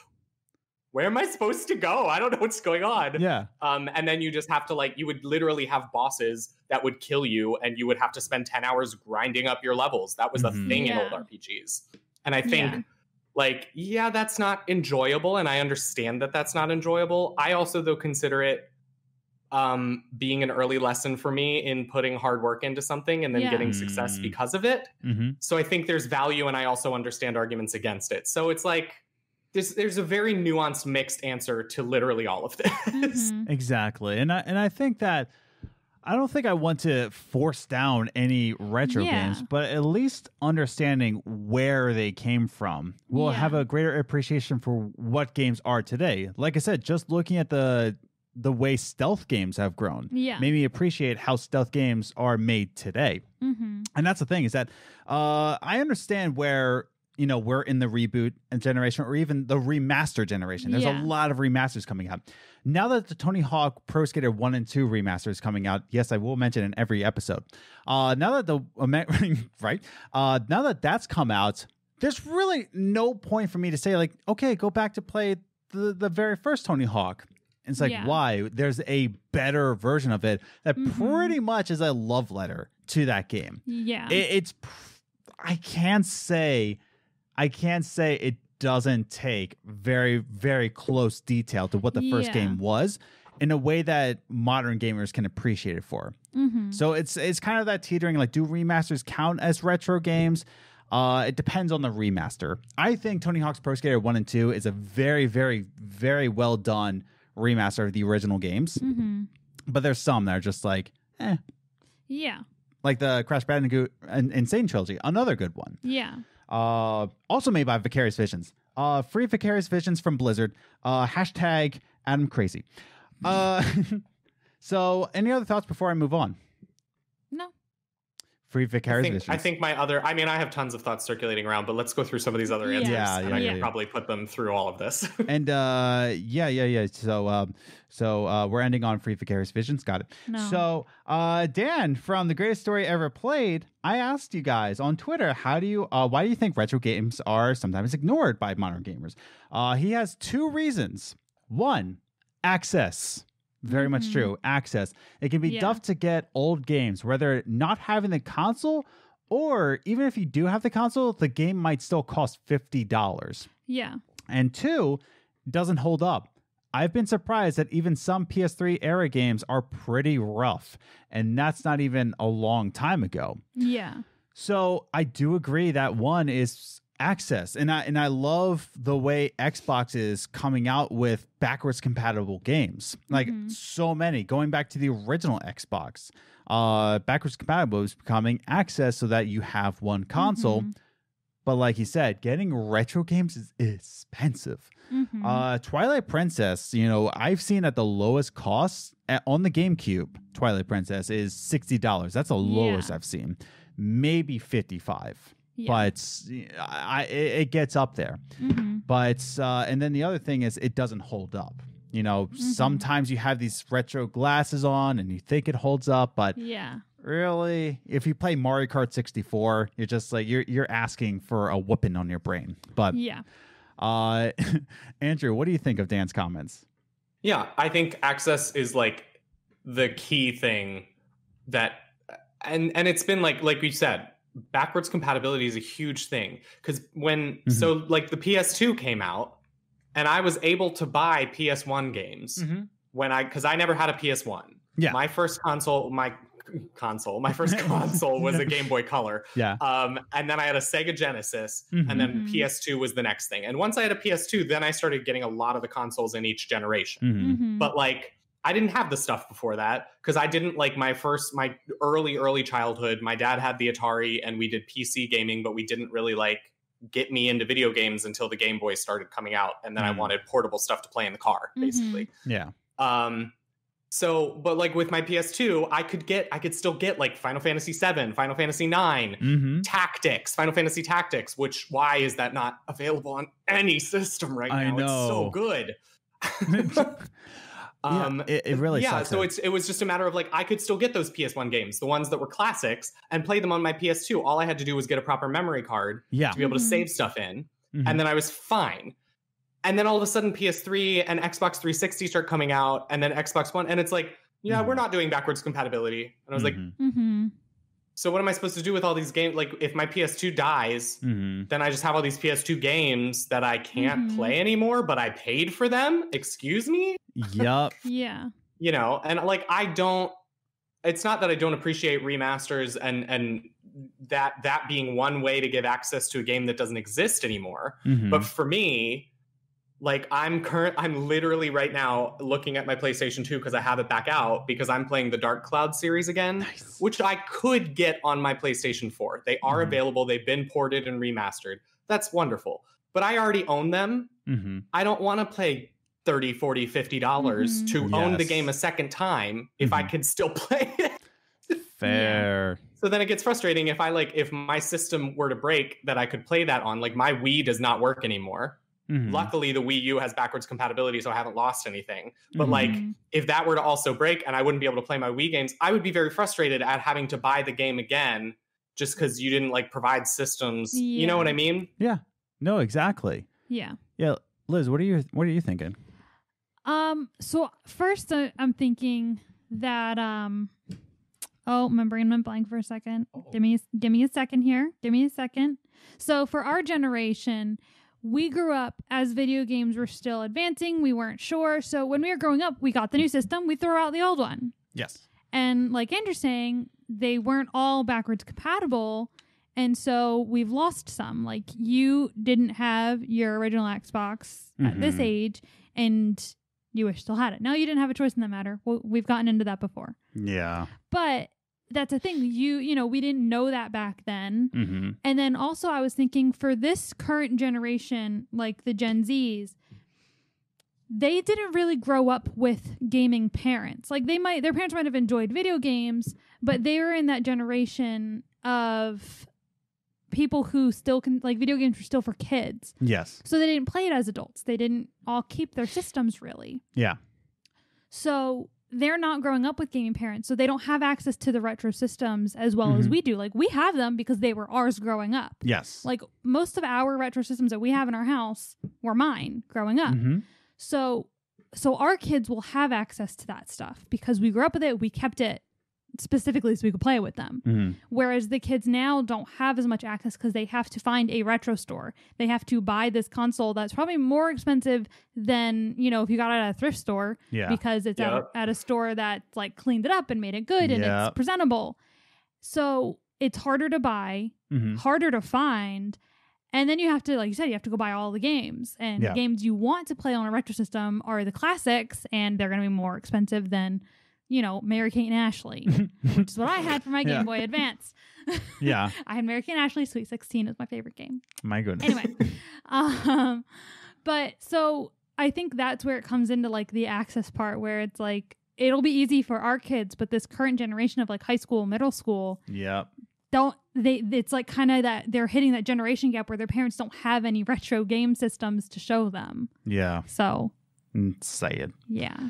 where am I supposed to go? I don't know what's going on. Yeah. And then you just have to you would literally have bosses that would kill you and you would have to spend 10 hours grinding up your levels. That was a thing in old RPGs. And I think, that's not enjoyable, and I understand that that's not enjoyable. I also, though, consider it being an early lesson for me in putting hard work into something and then getting success because of it. So I think there's value, and I also understand arguments against it. So it's like there's a very nuanced, mixed answer to literally all of this. Exactly, and I think that. I don't think I want to force down any retro games, but at least understanding where they came from will have a greater appreciation for what games are today. Like I said, just looking at the way stealth games have grown made me appreciate how stealth games are made today. And that's the thing is that I understand where we're in the reboot generation or even the remaster generation. There's a lot of remasters coming out. Now that the Tony Hawk Pro Skater 1 and 2 remaster is coming out, yes, I will mention in every episode. Now that that's come out, there's really no point for me to say like, okay, go back to play the very first Tony Hawk. And it's like, why? There's a better version of it that pretty much is a love letter to that game. Yeah. I can't say it doesn't take very, very close detail to what the first game was. in a way that modern gamers can appreciate it for. So it's kind of that teetering, like, do remasters count as retro games? It depends on the remaster. I think Tony Hawk's Pro Skater 1 and 2 is a very, very, very well done remaster of the original games. But there's some that are just like, Yeah. Like the Crash Bandicoot and Insane Trilogy, another good one. Yeah. Also made by Vicarious Visions. Free Vicarious Visions from Blizzard. Hashtag Adam Crazy. So, any other thoughts before I move on? No. Free Vicarious Visions. I think I mean, I have tons of thoughts circulating around, but let's go through some of these other answers. And I can probably put them through all of this. And So we're ending on Free Vicarious Visions. Got it. No. So Dan from The Greatest Story Ever Played, I asked you guys on Twitter, why do you think retro games are sometimes ignored by modern gamers? He has 2 reasons. 1, access. Very much true. Access. It can be tough to get old games, whether not having the console or even if you do have the console, the game might still cost $50. Yeah. And 2, doesn't hold up. I've been surprised that even some PS3 era games are pretty rough, and that's not even a long time ago. Yeah. So I do agree that 1 is access, and I love the way Xbox is coming out with backwards compatible games, like so many, going back to the original Xbox. Backwards compatible is becoming access so that you have one console. But like you said, getting retro games is expensive. Twilight Princess, I've seen at the lowest cost on the GameCube, Twilight Princess is $60. That's the lowest I've seen. Maybe $55. But it gets up there. But and then the other thing is it doesn't hold up. Sometimes you have these retro glasses on and you think it holds up, but really, if you play Mario Kart 64, you're just like you're asking for a whooping on your brain. But Andrew, what do you think of Dan's comments? Yeah, I think access is like the key thing that, and it's been like we said, backwards compatibility is a huge thing, because so like the PS2 came out and I was able to buy PS1 games because I never had a PS1. Yeah. My first console was a Game Boy Color. Yeah. And then I had a Sega Genesis, and then PS2 was the next thing. And once I had a PS2, then I started getting a lot of the consoles in each generation. But like, I didn't have the stuff before that because I didn't like my early childhood. My dad had the Atari and we did PC gaming, but we didn't really like get me into video games until the Game Boy started coming out. And then I wanted portable stuff to play in the car, basically. Yeah. So, but like with my PS2, I could still get like Final Fantasy 7, Final Fantasy 9, Tactics, Final Fantasy Tactics, why is that not available on any system right now? I know. It's so good. It really sucks. So it was just a matter of like I could still get those PS1 games, the ones that were classics, and play them on my PS2. All I had to do was get a proper memory card to be able to save stuff in, and then I was fine. And then all of a sudden PS3 and Xbox 360 start coming out, and then Xbox One, and it's like, we're not doing backwards compatibility. And I was like, so what am I supposed to do with all these games? Like if my PS2 dies, then I just have all these PS2 games that I can't play anymore, but I paid for them. Excuse me? Yup. Yeah. And like it's not that I don't appreciate remasters and that being one way to give access to a game that doesn't exist anymore. But for me, like I'm literally right now looking at my PlayStation 2 because I have it back out because I'm playing the Dark Cloud series again, which I could get on my PlayStation 4. They are available. They've been ported and remastered. That's wonderful. But I already own them. I don't want to pay $30, $40, $50 to own the game a second time if I can still play it. Fair. So then it gets frustrating if my system were to break that I could play that on. Like my Wii does not work anymore. Luckily, the Wii U has backwards compatibility, so I haven't lost anything. But like, if that were to also break and I wouldn't be able to play my Wii games, I would be very frustrated at having to buy the game again just because you didn't like provide systems. You know what I mean? Yeah. No, exactly. Yeah. Yeah, Liz, what are you thinking? So first, I'm thinking that my brain went blank for a second. Give me a second here. Give me a second. So for our generation, we grew up as video games were still advancing. We weren't sure. So when we were growing up, we got the new system. We throw out the old one. Yes. And like Andrew's saying, they weren't all backwards compatible. And so we've lost some. Like you didn't have your original Xbox at this age and you wish still had it. No, you didn't have a choice in that matter. Well, we've gotten into that before. Yeah. But that's the thing. You know, we didn't know that back then. And then also I was thinking for this current generation, like the Gen Zs, they didn't really grow up with gaming parents. Like their parents might have enjoyed video games, but they were in that generation of people who still can, like video games were still for kids. Yes. So they didn't play it as adults. They didn't all keep their systems really. Yeah. So they're not growing up with gaming parents, so they don't have access to the retro systems as well as we do. Like we have them because they were ours growing up. Yes. Like most of our retro systems that we have in our house were mine growing up. So our kids will have access to that stuff because we grew up with it. We kept it specifically so we could play it with them. Whereas the kids now don't have as much access because they have to find a retro store. They have to buy this console that's probably more expensive than, you know, if you got it at a thrift store because it's at a store that like cleaned it up and made it good and it's presentable. So it's harder to buy, harder to find. And then you have to, like you said, you have to go buy all the games. And the games you want to play on a retro system are the classics, and they're going to be more expensive than, you know, Mary-Kate and Ashley, which is what I had for my Game Boy Advance. I had Mary-Kate and Ashley. Sweet 16 is my favorite game. My goodness. Anyway. But so I think that's where it comes into like the access part where it's like, it'll be easy for our kids, but this current generation of like high school, middle school. It's like kind of that they're hitting that generation gap where their parents don't have any retro game systems to show them. So. Say it. Yeah.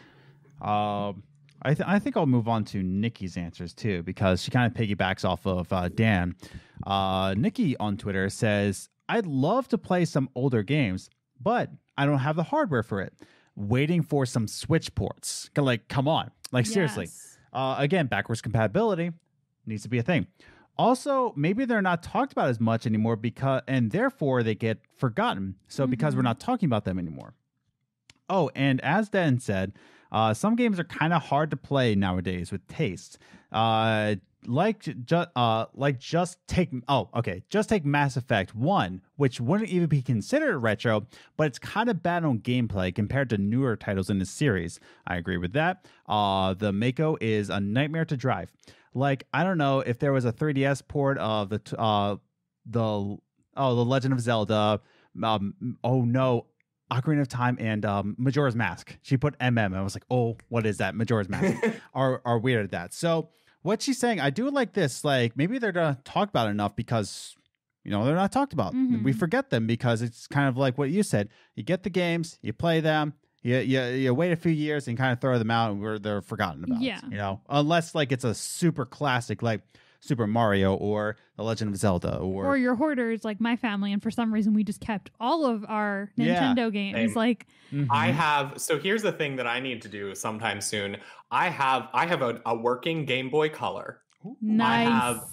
I think I'll move on to Nikki's answers too, because she kind of piggybacks off of Dan. Nikki on Twitter says, I'd love to play some older games, but I don't have the hardware for it. Waiting for some Switch ports. Like, come on. Like, seriously. Again, backwards compatibility needs to be a thing. Also, maybe they're not talked about as much anymore and therefore they get forgotten. So because we're not talking about them anymore. Oh, and as Dan said, some games are kind of hard to play nowadays with taste. Just take Mass Effect 1, which wouldn't even be considered retro, but it's kind of bad on gameplay compared to newer titles in the series. I agree with that. The Mako is a nightmare to drive. Like, I don't know if there was a 3DS port of the Legend of Zelda. Ocarina of Time and Majora's Mask. She put MM. I was like, oh, what is that? Majora's Mask. are weird at that. So what she's saying, I do like this. Like maybe they're gonna talk about it enough because you know they're not talked about. We forget them because it's kind of like what you said. You get the games, you play them, you wait a few years and kind of throw them out, and they're forgotten about. You know, unless like it's a super classic like Super Mario or The Legend of Zelda or your hoarders like my family, and for some reason we just kept all of our Nintendo games. Like I have, so here's the thing that I need to do sometime soon. I have a working Game Boy Color. Nice. I have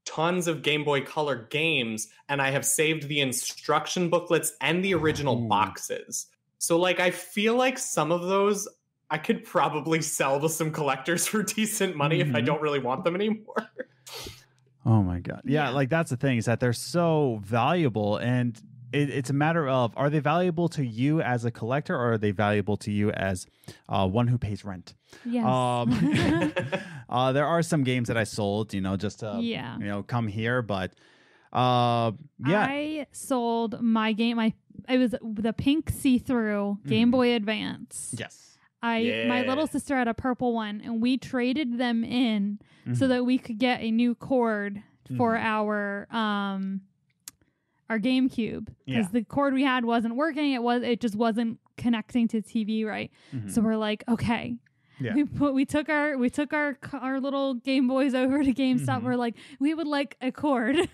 tons of Game Boy Color games, and I have saved the instruction booklets and the original boxes. So like I feel like some of those I could probably sell to some collectors for decent money if I don't really want them anymore. Oh my God. Yeah, like that's the thing is that they're so valuable, and it's a matter of, are they valuable to you as a collector or are they valuable to you as one who pays rent? Yes. There are some games that I sold, you know, just to, you know, come here. But I sold my game. It was the pink see-through Game Boy Advance. Yes. My little sister had a purple one, and we traded them in so that we could get a new cord for our GameCube, because the cord we had wasn't working. It just wasn't connecting to TV right. So we're like, okay, Yeah. We took our little Game Boys over to GameStop. We're like, we would like a cord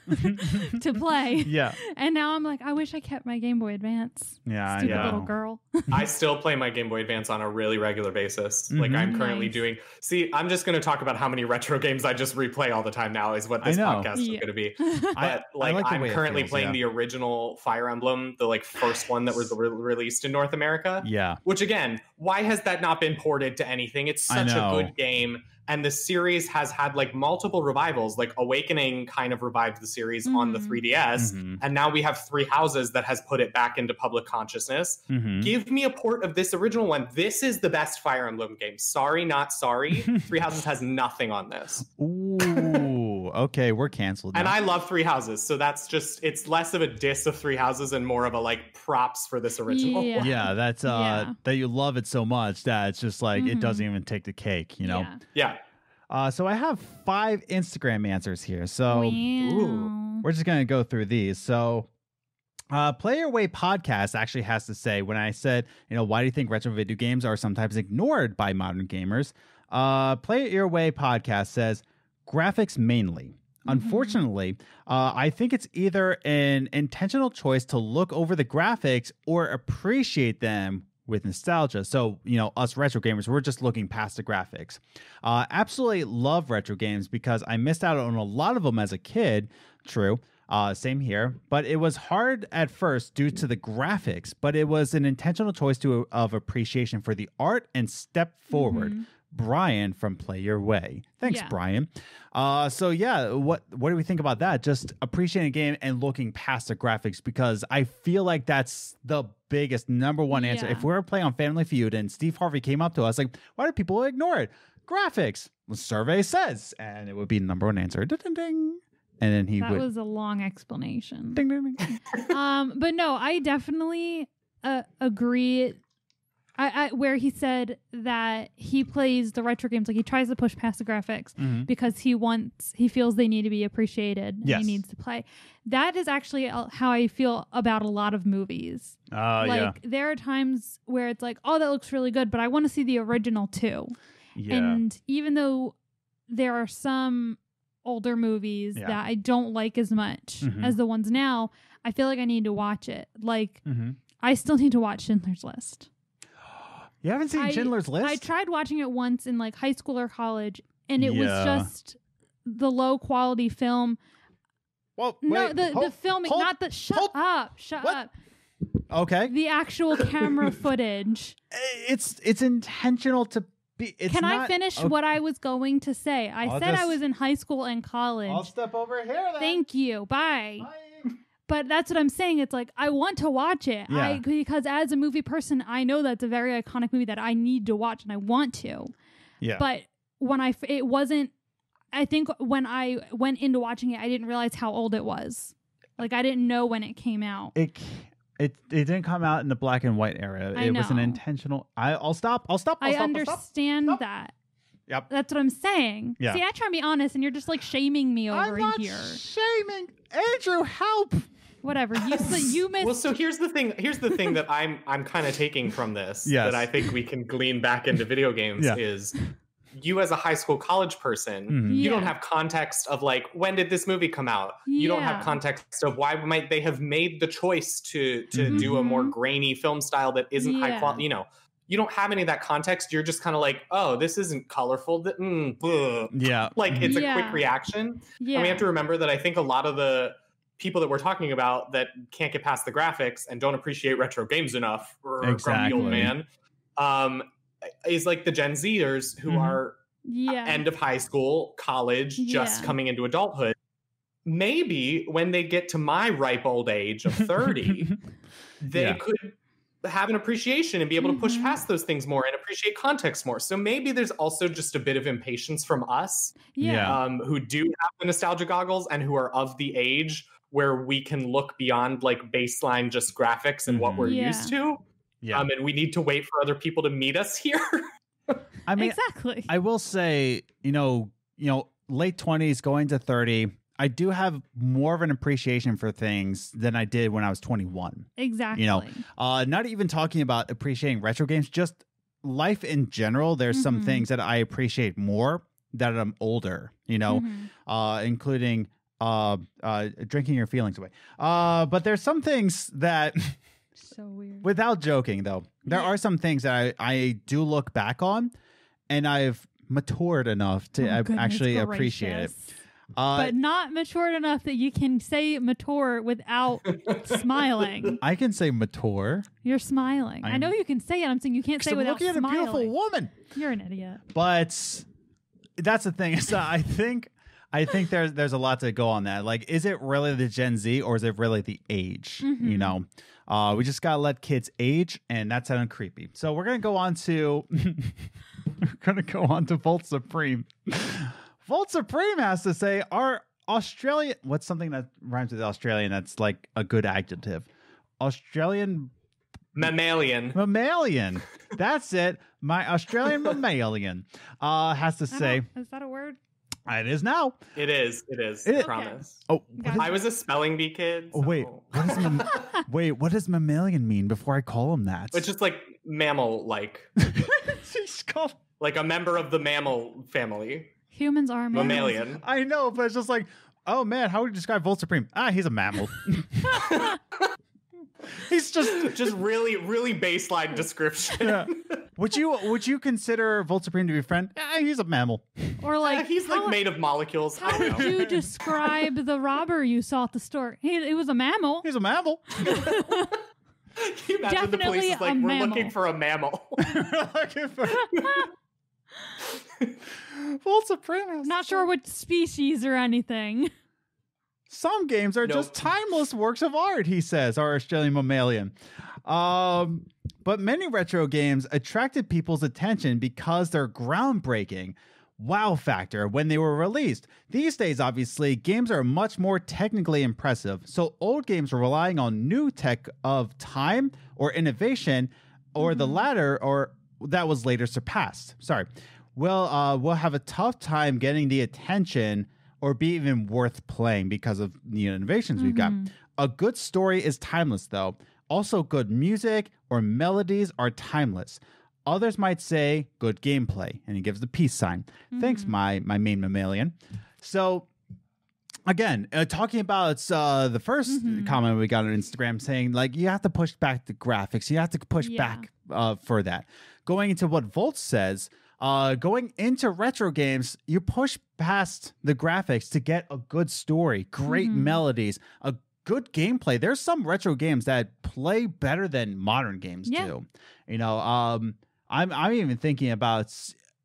to play. Yeah. And now I'm like, I wish I kept my Game Boy Advance. Yeah. Stupid little girl. I still play my Game Boy Advance on a really regular basis. Like I'm currently doing. See, I'm just going to talk about how many retro games I just replay all the time now is what this podcast is going to be. But I'm currently playing the original Fire Emblem, the like first one that was released in North America. Yeah. Which again, why has that not been ported to anything? It's such a good game. And the series has had like multiple revivals. Like Awakening kind of revived the series on the 3DS. And now we have Three Houses that has put it back into public consciousness. Give me a port of this original one. This is the best Fire Emblem game. Sorry, not sorry. Three Houses has nothing on this. Ooh, okay, we're canceled now. And I love Three Houses. So that's just, it's less of a diss of Three Houses and more of a like props for this original one. Yeah, that's that you love it so much that it's just like it doesn't even take the cake, you know? Yeah. So I have 5 Instagram answers here. So we're just going to go through these. So Play Your Way Podcast actually has to say, when I said, why do you think retro video games are sometimes ignored by modern gamers? Play Your Way Podcast says, graphics mainly. Unfortunately, I think it's either an intentional choice to look over the graphics or appreciate them with nostalgia. So, us retro gamers, we're just looking past the graphics. Absolutely love retro games because I missed out on a lot of them as a kid. True. Same here. But it was hard at first due to the graphics, but it was an intentional choice of appreciation for the art and step forward. Brian from Play Your Way. Thanks, Brian. So yeah, what do we think about that? Just appreciating a game and looking past the graphics, because I feel like that's the biggest number one answer. If we were playing on Family Feud and Steve Harvey came up to us like, why do people ignore it? Graphics. The survey says, and it would be number one answer. Ding, ding, ding. And then that was a long explanation. Ding, ding, ding. But no, I definitely agree. Where he said that he plays the retro games, like he tries to push past the graphics because he feels they need to be appreciated. And he needs to play. That is actually how I feel about a lot of movies. There are times where it's like, oh, that looks really good, but I want to see the original too. Yeah. And even though there are some older movies that I don't like as much as the ones now, I feel like I need to watch it. Like I still need to watch Schindler's List. You haven't seen Schindler's List? I tried watching it once in like high school or college, and it was just the low quality film. Well, the filming, not the. Shut up! Okay. The actual camera footage. It's intentional to be. Can I finish what I was going to say? I said I was in high school and college. I'll step over here then. Thank you. Bye. But that's what I'm saying. It's like, I want to watch it. Because as a movie person, I know that's a very iconic movie that I need to watch and I want to. Yeah. But when I think when I went into watching it, I didn't realize how old it was. Like, I didn't know when it came out. It didn't come out in the black and white era. It was an intentional. I'll stop. I understand that. Yep. That's what I'm saying. Yeah. See, I try to be honest, and you're just like shaming me over here. I'm not shaming. Andrew, help. Whatever. You missed. Well, so here's the thing that I'm kind of taking from this that I think we can glean back into video games is you as a high school college person, you don't have context of like, when did this movie come out? You don't have context of why might they have made the choice to do a more grainy film style that isn't high quality, You don't have any of that context. You're just kind of like, oh, this isn't colorful. Like it's a quick reaction. Yeah. And we have to remember that I think a lot of the people that we're talking about that can't get past the graphics and don't appreciate retro games enough, grumpy old man, is like the Gen Zers who are end of high school, college, just coming into adulthood. Maybe when they get to my ripe old age of 30, they could have an appreciation and be able to push past those things more and appreciate context more. So maybe there's also just a bit of impatience from us who do have the nostalgia goggles and who are of the age where we can look beyond like baseline just graphics and what we're used to. Yeah. And we need to wait for other people to meet us here. I mean, exactly. I will say, late 20s going to 30, I do have more of an appreciation for things than I did when I was 21. Exactly. Not even talking about appreciating retro games, just life in general, there's some things that I appreciate more that I'm older, including drinking your feelings away. But there's some things that so weird. Without joking though, there are some things that I do look back on and I've matured enough to actually appreciate it. But not matured enough that you can say mature without smiling. I can say mature. You're smiling. I know you can say it. I'm saying you can't say it without smiling. Looking at a beautiful woman. You're an idiot. But that's the thing. So I think there's a lot to go on that. Like, is it really the Gen Z or is it really the age? We just gotta let kids age, and that sounded creepy. So we're gonna go on to Volt Supreme. Volt Supreme has to say, our Australian, what's something that rhymes with Australian that's like a good adjective? Australian Mammalian. That's it. My Australian mammalian has to say. Is that a word? It is now. It is. I promise. Oh, I was a spelling bee kid. So. Oh, wait. What does mammalian mean before I call him that? It's just like mammal-like. Like a member of the mammal family. Humans are mammalian. I know, but it's just like, oh man, how would you describe Volt Supreme? He's a mammal. He's just really, really baseline description. Yeah. Would you consider Volt Supreme to be a friend? He's a mammal. Or like he's like made of molecules. How would you describe the robber you saw at the store? It was a mammal. He's a mammal. Can you imagine the police is like, we're looking for a mammal. Volt Supreme. Not sure what species or anything. Some games are just timeless works of art, he says, our Australian mammalian. But many retro games attracted people's attention because they're groundbreaking. Wow factor when they were released. These days, obviously, games are much more technically impressive. So old games are relying on new tech of time or innovation, or the latter, or that was later surpassed. Sorry. We'll have a tough time getting the attention or be even worth playing because of the innovations we've got. A good story is timeless, though. Also, good music or melodies are timeless. Others might say good gameplay, and he gives the peace sign. Thanks, my main mammalian. So, again, talking about the first comment we got on Instagram saying, like, you have to push back the graphics. You have to push back for that. Going into what Volt says, going into retro games, you push past the graphics to get a good story, great melodies, a good gameplay. There's some retro games that play better than modern games do. I'm even thinking about.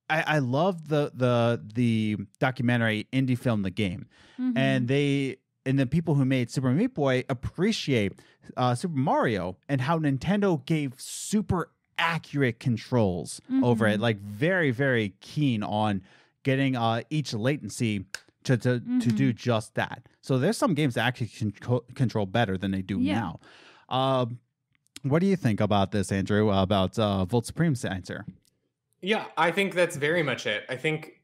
I love the documentary indie film The Game, and the people who made Super Meat Boy appreciate Super Mario and how Nintendo gave super accurate controls over it, like very, very keen on getting each latency to do just that. So there's some games that actually control better than they do now. What do you think about this, Andrew, about Volt Supreme's answer? Yeah, I think that's very much it. I think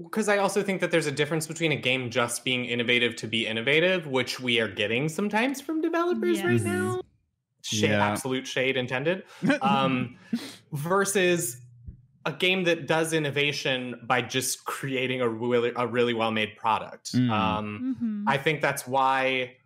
because I also think that there's a difference between a game just being innovative to be innovative, which we are getting sometimes from developers right now. Absolute shade intended. Versus a game that does innovation by just creating a really well-made product. I think that's why,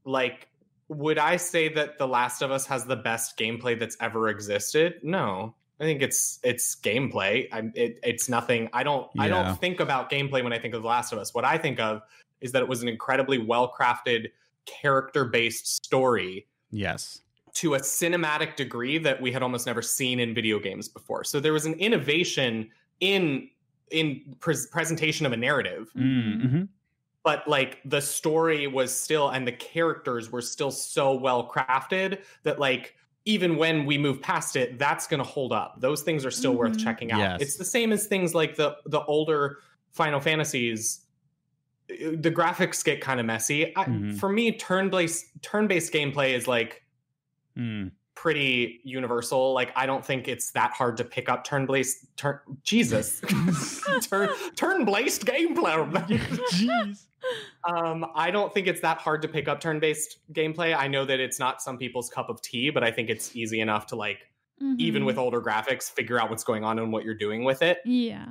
like, would I say that The Last of Us has the best gameplay that's ever existed? No. I think it's gameplay. It's nothing. I don't think about gameplay when I think of The Last of Us. What I think of is that it was an incredibly well-crafted, character-based story. Yes. To a cinematic degree that we had almost never seen in video games before. So there was an innovation in presentation of a narrative. But like the story was still, and the characters were still so well crafted that like, even when we move past it, that's going to hold up. Those things are still worth checking out. Yes. It's the same as things like the older Final Fantasies. The graphics get kind of messy. For me, turn-based gameplay is like pretty universal. Like, I don't think it's that hard to pick up turn-based gameplay. Jeez. I don't think it's that hard to pick up turn-based gameplay. I know that it's not some people's cup of tea, but I think it's easy enough to like even with older graphics, figure out what's going on and what you're doing with it. Yeah.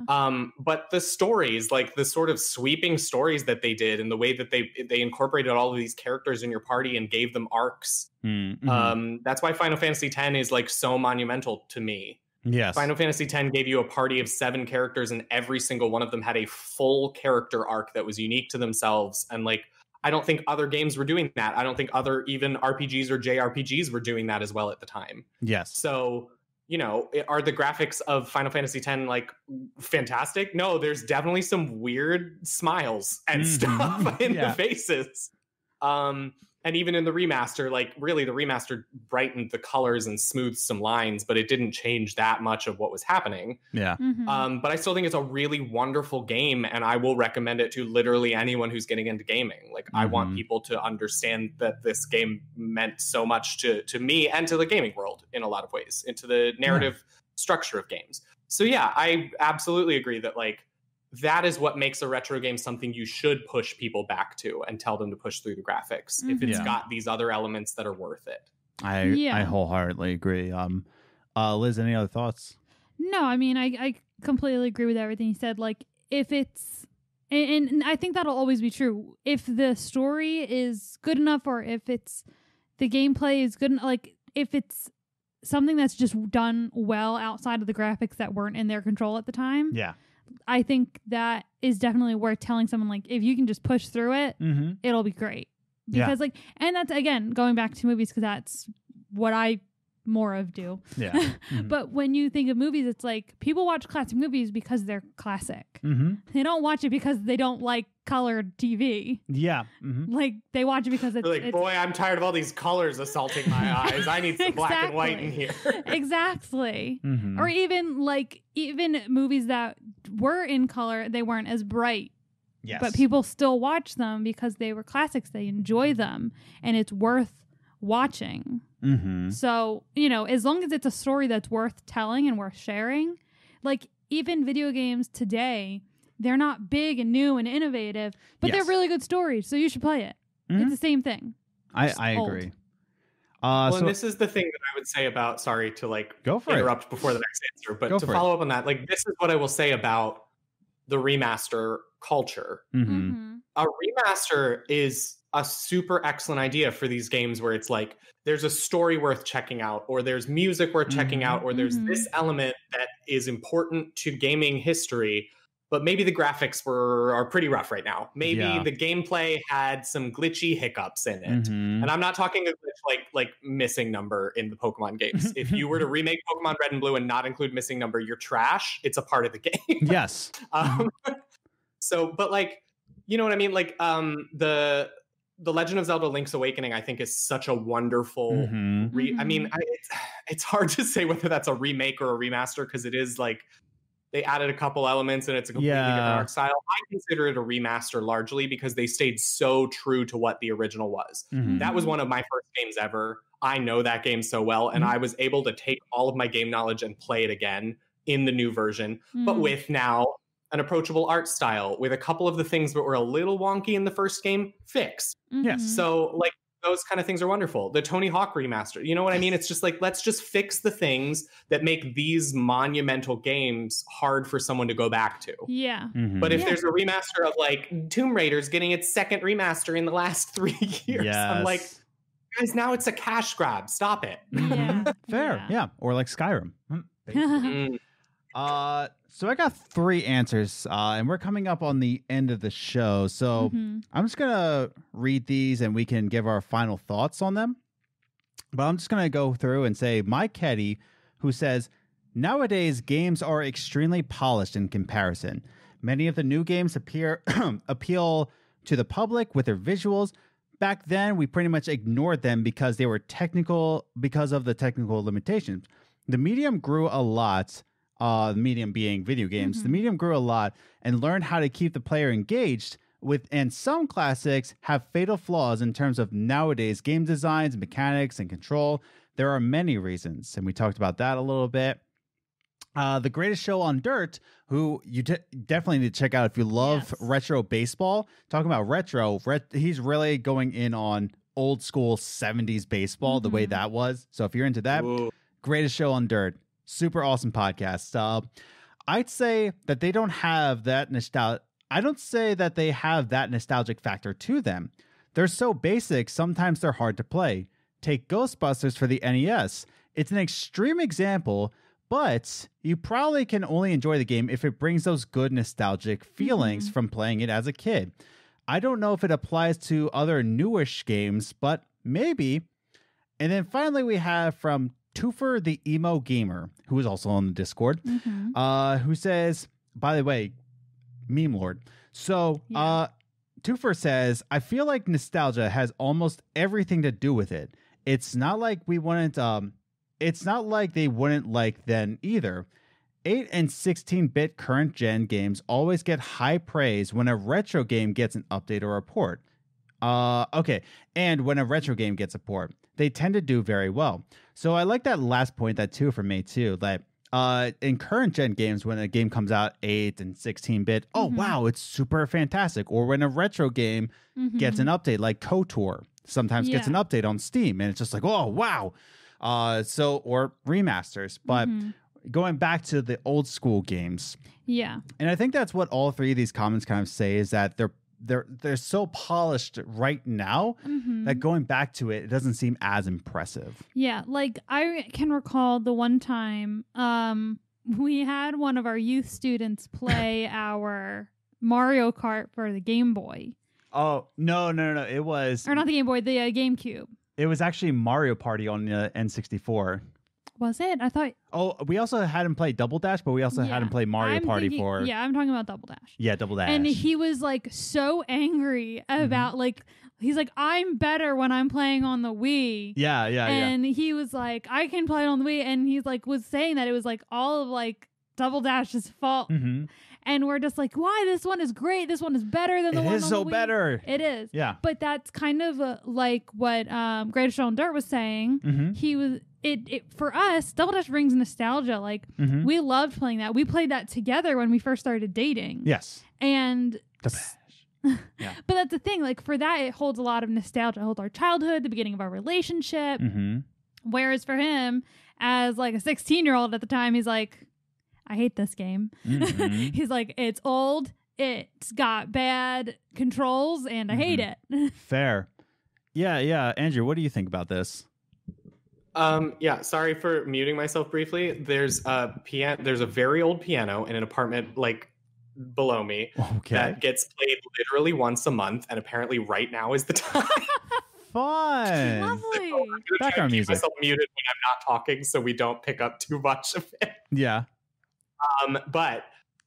But the stories, like the sort of sweeping stories that they did and the way that they incorporated all of these characters in your party and gave them arcs. That's why Final Fantasy X is like so monumental to me. Yes. Final Fantasy X gave you a party of 7 characters and every single one of them had a full character arc that was unique to themselves. And like, I don't think other games were doing that. I don't think other even RPGs or JRPGs were doing that as well at the time. Yes. So, you know, are the graphics of Final Fantasy X like fantastic? No, there's definitely some weird smiles and stuff in the faces. And even in the remaster, like really the remaster brightened the colors and smoothed some lines, but it didn't change that much of what was happening. Yeah. But I still think it's a really wonderful game, and I will recommend it to literally anyone who's getting into gaming. Like, I want people to understand that this game meant so much to me and to the gaming world in a lot of ways, into the narrative structure of games. So yeah, I absolutely agree that like, that is what makes a retro game something you should push people back to and tell them to push through the graphics if it's got these other elements that are worth it. I wholeheartedly agree. Liz, any other thoughts? No, I mean, I completely agree with everything you said. Like, if it's, and I think that'll always be true. If the story is good enough, or if it's, the gameplay is good, like, if it's something that's just done well outside of the graphics that weren't in their control at the time. Yeah. I think that is definitely worth telling someone, like, if you can just push through it, it'll be great. Because like, and that's again, going back to movies, because that's what I more of do. Yeah. But when you think of movies, it's like people watch classic movies because they're classic. They don't watch it because they don't like colored TV. Yeah. Like, they watch it because it's like, boy, I'm tired of all these colors assaulting my eyes. I need some black and white in here. Exactly. Or even movies that were in color, they weren't as bright. Yes. But people still watch them because they were classics. They enjoy them, and it's worth watching. So, you know, as long as it's a story that's worth telling and worth sharing, like, even video games today, they're not big and new and innovative, but they're really good stories, so you should play it. It's the same thing. I agree. Well, and this is the thing that I would say about, sorry to like interrupt before the next answer, but to follow up on that, like, this is what I will say about the remaster culture. A remaster is a super excellent idea for these games where it's like, there's a story worth checking out, or there's music worth checking out, or there's this element that is important to gaming history, but maybe the graphics are pretty rough right now. Maybe the gameplay had some glitchy hiccups in it. And I'm not talking a glitch like missing number in the Pokemon games. If you were to remake Pokemon Red and Blue and not include missing number, you're trash. It's a part of the game. Yes. So, but like, you know what I mean? Like, the Legend of Zelda Link's Awakening, I think, is such a wonderful I mean, it's hard to say whether that's a remake or a remaster, because it is like, they added a couple elements and it's a completely different art style. I consider it a remaster largely because they stayed so true to what the original was. That was one of my first games ever. I know that game so well, and I was able to take all of my game knowledge and play it again in the new version, but with now an approachable art style, with a couple of the things that were a little wonky in the first game fixed. Yes. So like, those kind of things are wonderful. The Tony Hawk remaster, you know what I mean? It's just like, let's just fix the things that make these monumental games hard for someone to go back to. Yeah. But if there's a remaster of like Tomb Raider's getting its second remaster in the last 3 years, I'm like, guys, now it's a cash grab. Stop it. Fair. Yeah. Or like Skyrim. So I got 3 answers, and we're coming up on the end of the show. So I'm just going to read these and we can give our final thoughts on them. But I'm just going to go through and say Mike Keddy, who says, nowadays games are extremely polished in comparison. Many of the new games appeal to the public with their visuals. Back then, we pretty much ignored them because they were technical, because of the technical limitations. The medium grew a lot. The medium being video games. The medium grew a lot and learned how to keep the player engaged with, and some classics have fatal flaws in terms of nowadays game designs, mechanics, and control. There are many reasons, and we talked about that a little bit. The Greatest Show on Dirt, who you definitely need to check out if you love retro baseball. Talking about retro, he's really going in on old school 70s baseball, the way that was. So if you're into that, greatest show on dirt. Super awesome podcast. I'd say that they don't have that nostalgia. I don't say that they have that nostalgic factor to them. They're so basic, sometimes they're hard to play. Take Ghostbusters for the NES. It's an extreme example, but you probably can only enjoy the game if it brings those good nostalgic feelings from playing it as a kid. I don't know if it applies to other newish games, but maybe. And then finally we have from Twofer the Emo Gamer, who is also on the Discord, who says, by the way, Meme Lord. So, Twofer says, I feel like nostalgia has almost everything to do with it. It's not like we wouldn't, it's not like they wouldn't like then either. 8 and 16-bit current gen games always get high praise when a retro game gets an update or a port. Okay. And when a retro game gets a port, they tend to do very well. So I like that last point that Twofer made too, that in current gen games, when a game comes out 8 and 16-bit, oh wow, it's super fantastic. Or when a retro game gets an update, like KOTOR sometimes gets an update on Steam, and it's just like, oh wow. Or remasters, but going back to the old school games, and I think that's what all three of these comments kind of say, is that they're so polished right now that going back to it doesn't seem as impressive. Yeah, like I can recall the one time we had one of our youth students play our Mario Kart for the Game Boy. Oh, no. It was... Or not the Game Boy, the GameCube. It was actually Mario Party on the N64. Was it? I thought... Oh, we also had him play Double Dash, but we also had him play Mario Party for... Yeah, I'm talking about Double Dash. Yeah, Double Dash. And he was like so angry about like... He's like, I'm better when I'm playing on the Wii. Yeah. And he was like, I can play it on the Wii. And he's like, was saying that it was like all of like Double Dash's fault. And we're just like, why? This one is great. This one is better than the one on the Wii. It is so better. It is. Yeah. But that's kind of like what Greatest Show on Dirt was saying. He was... It for us, Double Dash brings nostalgia. Like we loved playing that. We played that together when we first started dating. Yes. And yeah. But that's the thing. Like for that, it holds a lot of nostalgia. It holds our childhood, the beginning of our relationship. Whereas for him, as like a 16-year-old at the time, he's like, I hate this game. He's like, it's old. It's got bad controls, and I hate it. Fair. Yeah. Andrew, what do you think about this? Sorry for muting myself briefly. There's a very old piano in an apartment like below me that gets played literally once a month, and apparently right now is the time. Fun. Lovely. So background music. Myself muted when I'm not talking so we don't pick up too much of it. Yeah.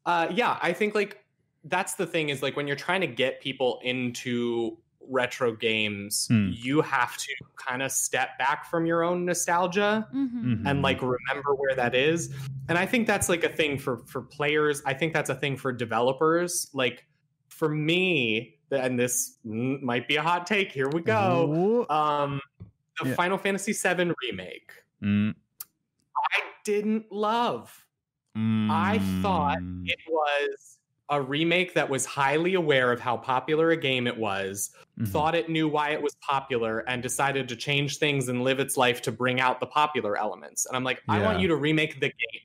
I think like that's the thing, is like when you're trying to get people into retro games, you have to kind of step back from your own nostalgia and like remember where that is. And I think that's like a thing for players. I think that's a thing for developers. Like for me, and this might be a hot take, here we go. The Final Fantasy VII remake, I didn't love. I thought it was a remake that was highly aware of how popular a game it was, thought it knew why it was popular, and decided to change things and live its life to bring out the popular elements. And I'm like, I want you to remake the game.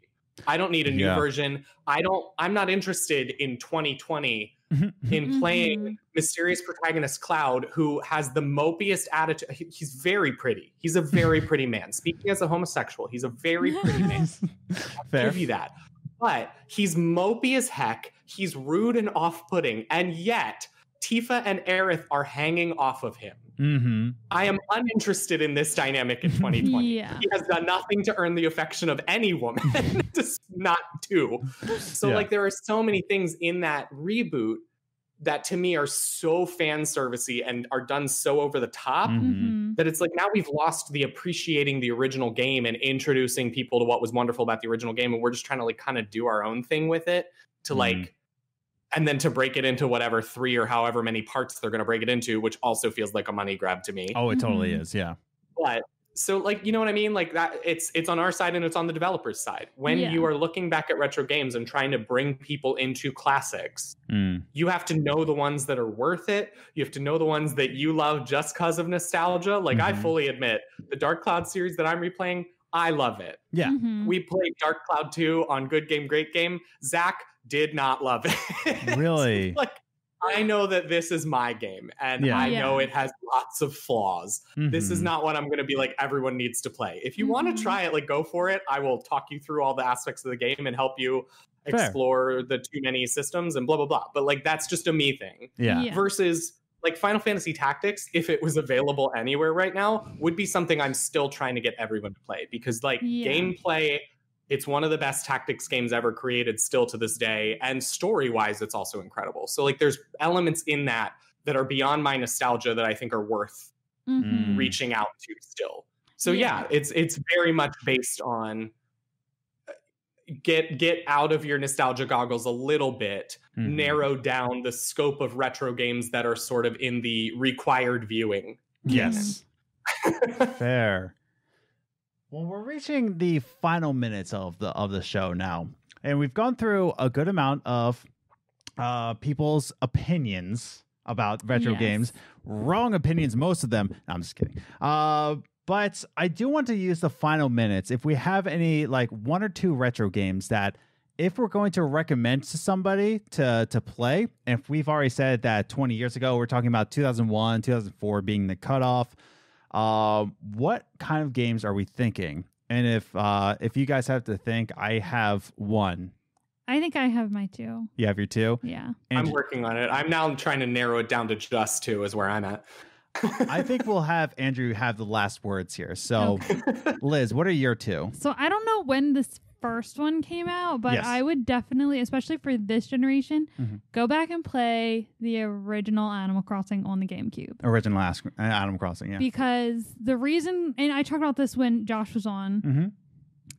I don't need a new version. I'm not interested in 2020 in playing mysterious protagonist Cloud, who has the mopiest attitude. He's very pretty. He's a very pretty man. Speaking as a homosexual, he's a very pretty man. Fair. I'll give you that. But he's mopey as heck. He's rude and off-putting. And yet, Tifa and Aerith are hanging off of him. I am uninterested in this dynamic in 2020. He has done nothing to earn the affection of any woman. Just not two. So like there are so many things in that reboot that to me are so fan servicey and are done so over the top that it's like now we've lost the appreciating the original game and introducing people to what was wonderful about the original game, and we're just trying to like kind of do our own thing with it to like, and then to break it into whatever 3 or however many parts they're going to break it into, which also feels like a money grab to me. Oh, it totally is. Yeah. But so like, you know what I mean? Like that it's on our side and it's on the developer's side. When you are looking back at retro games and trying to bring people into classics, you have to know the ones that are worth it. You have to know the ones that you love just because of nostalgia. Like I fully admit the Dark Cloud series that I'm replaying, I love it. Yeah. We played Dark Cloud 2 on Good Game, Great Game. Zach did not love it. Really? Like, I know that this is my game, and I know it has lots of flaws. This is not what I'm going to be like, everyone needs to play. If you want to try it, like, go for it. I will talk you through all the aspects of the game and help you explore the too many systems and blah, blah, blah. But, like, that's just a me thing. Yeah. Versus, like, Final Fantasy Tactics, if it was available anywhere right now, would be something I'm still trying to get everyone to play. Because, like, gameplay... It's one of the best tactics games ever created still to this day. And story-wise, it's also incredible. So, like, there's elements in that are beyond my nostalgia that I think are worth reaching out to still. So, it's very much based on get out of your nostalgia goggles a little bit, narrow down the scope of retro games that are sort of in the required viewing. Yes. Fair. Well, we're reaching the final minutes of the show now, and we've gone through a good amount of people's opinions about retro games. Wrong opinions, most of them. No, I'm just kidding. But I do want to use the final minutes. If we have any, like, 1 or 2 retro games that, if we're going to recommend to somebody to play, and if we've already said that 20 years ago, we're talking about 2001, 2004 being the cutoff. What kind of games are we thinking? And if you guys have to think, I have one. I think I have my 2. You have your 2? Yeah. I'm working on it. I'm now trying to narrow it down to just 2 is where I'm at. I think we'll have Andrew have the last words here. So, Liz, what are your 2? So I don't know when this first one came out, but I would definitely, especially for this generation, go back and play the original Animal Crossing on the GameCube. Original Animal Crossing, Because the reason, and I talked about this when Josh was on,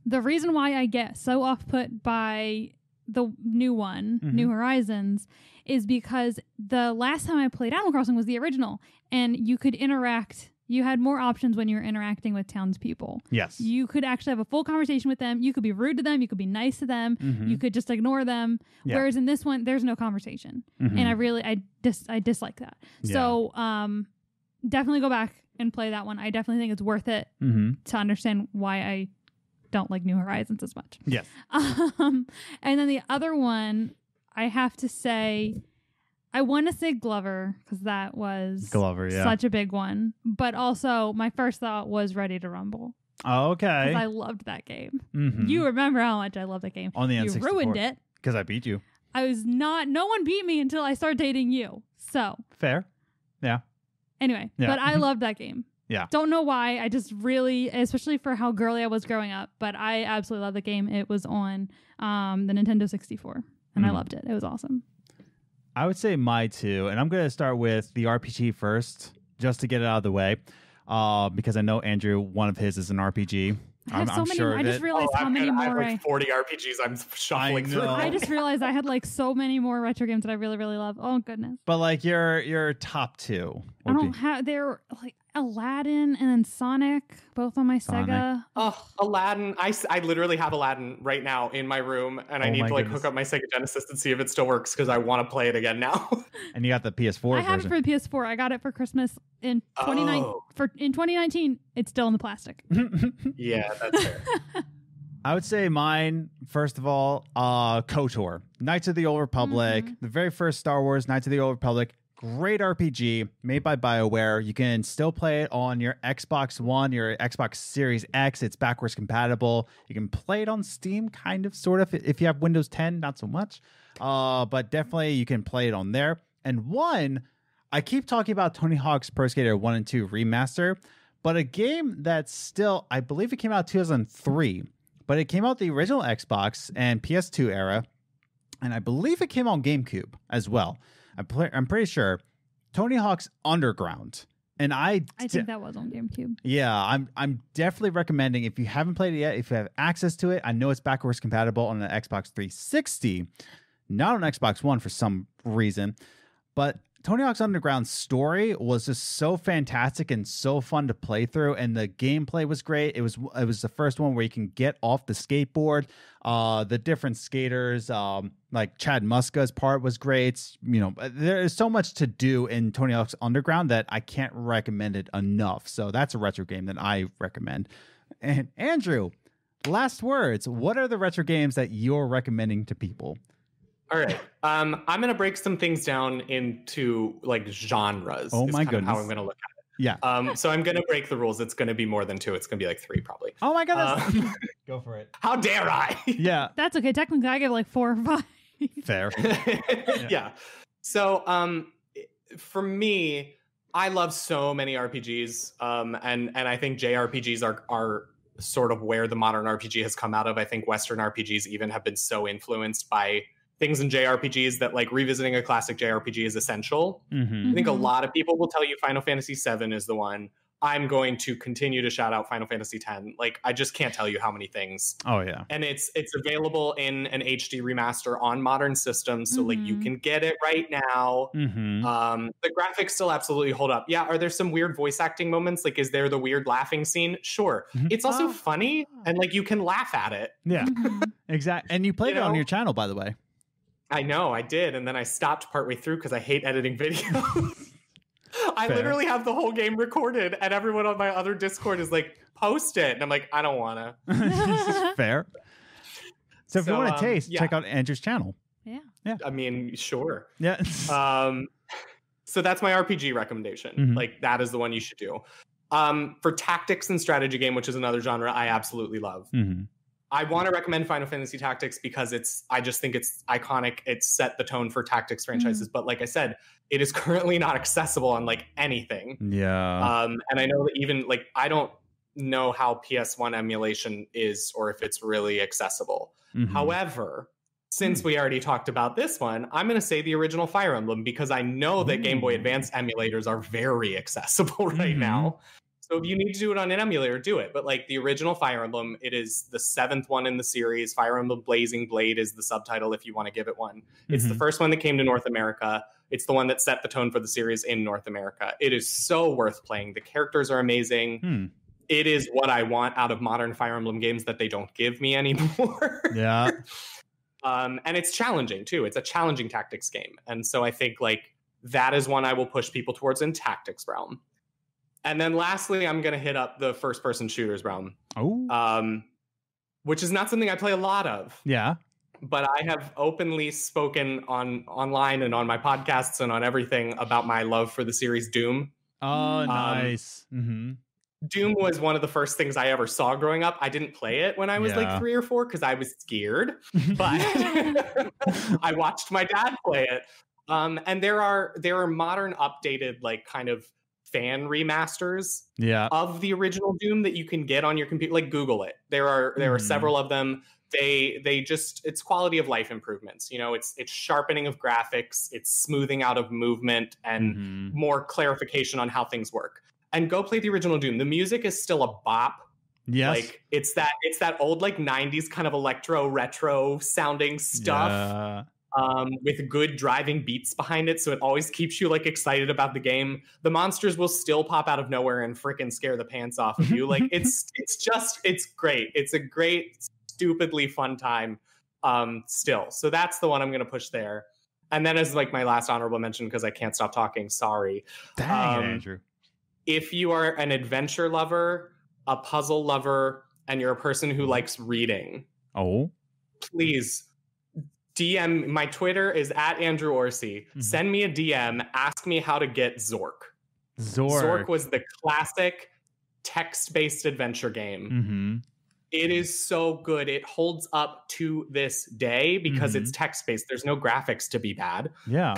the reason why I get so off put by the new one, New Horizons, is because the last time I played Animal Crossing was the original, and you could interact. You had more options when you were interacting with townspeople. Yes. You could actually have a full conversation with them. You could be rude to them. You could be nice to them. You could just ignore them. Yeah. Whereas in this one, there's no conversation. And I dislike that. Yeah. So definitely go back and play that one. I definitely think it's worth it to understand why I don't like New Horizons as much. Yes. And then the other one, I have to say... I want to say Glover because that was such a big one. But also, my first thought was Ready to Rumble. Oh, okay. Because I loved that game. You remember how much I loved that game. On the N64. You ruined it. Because I beat you. No one beat me until I started dating you. So. Fair. Yeah. Anyway, but I loved that game. Yeah. Don't know why. I just really, especially for how girly I was growing up, but I absolutely love the game. It was on the Nintendo 64. And I loved it. It was awesome. I would say my 2, and I'm going to start with the RPG first, just to get it out of the way, because I know Andrew, one of his is an RPG. I have so many. Sure I just realized how many more. I have like 40 RPGs I'm shuffling through. I just realized I had like so many more retro games that I really, really love. Oh goodness! But like your top 2, I don't have. They're like Aladdin and then Sonic, both on my Sega. Oh, Aladdin! I literally have Aladdin right now in my room, and I need to like hook up my Sega Genesis and see if it still works because I want to play it again now. And you got the PS4 I have it for the PS4. I got it for Christmas in 2019. It's still in the plastic. Yeah, that's fair. I would say mine, first of all, KOTOR, Knights of the Old Republic, the very first Star Wars, Knights of the Old Republic. Great RPG made by BioWare. You can still play it on your Xbox One, your Xbox Series X. It's backwards compatible. You can play it on Steam, kind of, sort of. If you have Windows 10, not so much. But definitely you can play it on there. And one, I keep talking about Tony Hawk's Pro Skater 1 and 2 Remaster, but a game that's still, I believe it came out 2003, but it came out the original Xbox and PS2 era, and I believe it came on GameCube as well. I'm pretty sure Tony Hawk's Underground, and I think that was on GameCube. Yeah, I'm definitely recommending if you haven't played it yet, if you have access to it. I know it's backwards compatible on the Xbox 360, not on Xbox One for some reason, but Tony Hawk's Underground story was just so fantastic and so fun to play through, and the gameplay was great. It was the first one where you can get off the skateboard. The different skaters, like Chad Muska's part was great. You know, there's so much to do in Tony Hawk's Underground that I can't recommend it enough. So that's a retro game that I recommend. And Andrew, last words. What are the retro games that you're recommending to people? All right. I'm going to break some things down into like genres. Oh my goodness. How I'm going to look at it. Yeah. So I'm going to break the rules. It's going to be more than 2. It's going to be like 3 probably. Oh my goodness. Go for it. How dare I? Yeah. That's okay. Technically, I give like 4 or 5. Fair. Yeah. So for me, I love so many RPGs. And I think JRPGs are sort of where the modern RPG has come out of. I think Western RPGs even have been so influenced by things in JRPGs that like revisiting a classic JRPG is essential. I think a lot of people will tell you Final Fantasy VII is the one. I'm going to continue to shout out Final Fantasy X. Like, I just can't tell you how many things. Oh, yeah. And it's available in an HD remaster on modern systems. So, like, you can get it right now. The graphics still absolutely hold up. Yeah, are there some weird voice acting moments? Like, is there the weird laughing scene? Sure. It's also funny, and, like, you can laugh at it. Yeah, exactly. And you played it on your channel, by the way. I know, I did. And then I stopped partway through because I hate editing videos. I literally have the whole game recorded, and everyone on my other Discord is like, post it. And I'm like, I don't want to. Fair. So if you want to taste, check out Andrew's channel. Yeah. I mean, sure. Yeah. So that's my RPG recommendation. Like, that is the one you should do. For tactics and strategy game, which is another genre I absolutely love. I want to recommend Final Fantasy Tactics because I just think it's iconic. It's set the tone for tactics franchises. But like I said, it is currently not accessible on like anything. Yeah. And I know that even like, I don't know how PS1 emulation is or if it's really accessible. However, since we already talked about this one, I'm going to say the original Fire Emblem because I know that Game Boy Advance emulators are very accessible right now. So if you need to do it on an emulator, do it. But like the original Fire Emblem, it is the 7th one in the series. Fire Emblem Blazing Blade is the subtitle if you want to give it one. It's the first one that came to North America. It's the one that set the tone for the series in North America. It is so worth playing. The characters are amazing. It is what I want out of modern Fire Emblem games that they don't give me anymore. Yeah. And it's challenging too. It's a challenging tactics game. And so I think like that is one I will push people towards in tactics realm. And then lastly, I'm going to hit up the first-person shooters realm. Which is not something I play a lot of. Yeah. But I have openly spoken online and on my podcasts and on everything about my love for the series Doom. Oh, nice. Doom was one of the first things I ever saw growing up. I didn't play it when I was like 3 or 4 because I was scared. But I watched my dad play it. And there are modern, updated, like kind of fan remasters of the original Doom that you can get on your computer. Like Google it. There are several of them. They just, it's quality of life improvements. You know, it's sharpening of graphics, it's smoothing out of movement and more clarification on how things work. And go play the original Doom. The music is still a bop. Yes. Like it's that old like 90s kind of electro retro sounding stuff. Yeah. With good driving beats behind it, so it always keeps you like excited about the game. The monsters will still pop out of nowhere and freaking scare the pants off of you. Like it's great. It's a great, stupidly fun time still. So that's the one I'm gonna push there. And then as like my last honorable mention, because I can't stop talking, sorry. Dang it, Andrew. If you are an adventure lover, a puzzle lover, and you're a person who likes reading, please DM. My Twitter is @Andrew Orsie. Send me a DM. Ask me how to get Zork. Zork was the classic text-based adventure game. It is so good. It holds up to this day because it's text-based. There's no graphics to be bad. Yeah.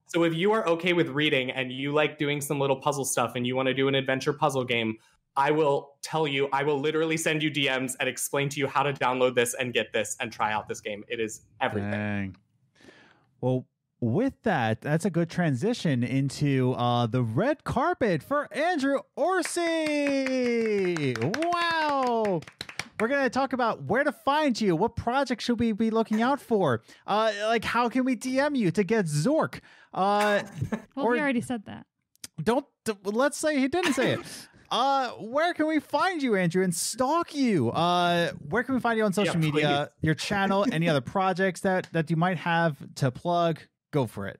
So if you are okay with reading and you like doing some little puzzle stuff and you want to do an adventure puzzle game, I will tell you, I will literally send you DMs and explain to you how to download this and get this and try out this game. It is everything. Dang. Well, with that, that's a good transition into the red carpet for Andrew Orsie. Wow. We're going to talk about where to find you. What projects should we be looking out for? Like, how can we DM you to get Zork? Well, he already said that. Let's say he didn't say it. Where can we find you, Andrew, and stalk you? Where can we find you on social media, your channel, any other projects that you might have to plug? Go for it.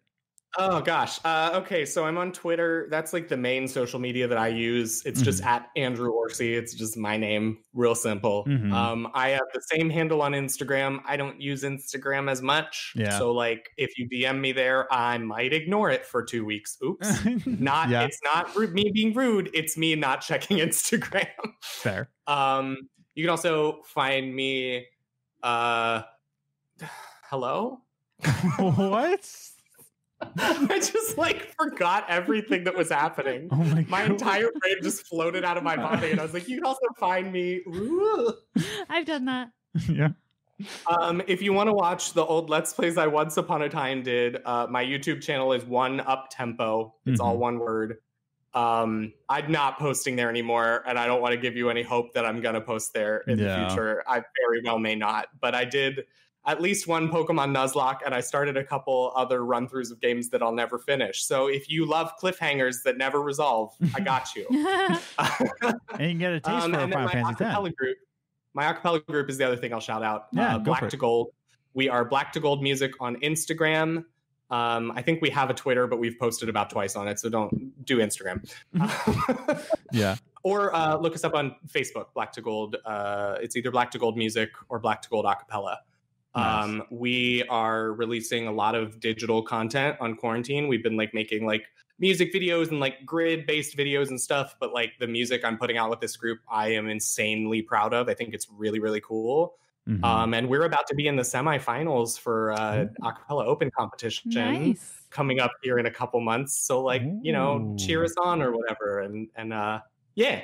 Oh gosh. Okay, so I'm on Twitter. That's like the main social media that I use. It's just at Andrew Orsie. It's just my name, real simple. I have the same handle on Instagram. I don't use Instagram as much. Yeah. So like, if you DM me there, I might ignore it for 2 weeks. Oops. It's not me being rude. It's me not checking Instagram. Fair. You can also find me. Hello. What? I just like forgot everything that was happening. Oh my entire brain just floated out of my body, and I was like, "You can also find me." Ooh. I've done that. Yeah. If you want to watch the old Let's Plays I once upon a time did, my YouTube channel is One Up Tempo. It's all one word. I'm not posting there anymore, and I don't want to give you any hope that I'm gonna post there in the future. I very well may not, but I did at least one Pokemon Nuzlocke, and I started a couple other run-throughs of games that I'll never finish. So if you love cliffhangers that never resolve, I got you. And you can get a taste for Final Fantasy X. My acapella group is the other thing I'll shout out. Yeah, Black to Gold. We are Black to Gold Music on Instagram. I think we have a Twitter, but we've posted about twice on it, so don't do Instagram. Yeah. Or look us up on Facebook, Black to Gold. It's either Black to Gold Music or Black to Gold Acapella. Nice. We are releasing a lot of digital content on quarantine. We've been like making like music videos and like grid-based videos and stuff, but like the music I'm putting out with this group, I am insanely proud of. I think it's really, really cool. And we're about to be in the semifinals for Acapella Open competition coming up here in a couple months. So like, you know, cheer us on or whatever. And yeah.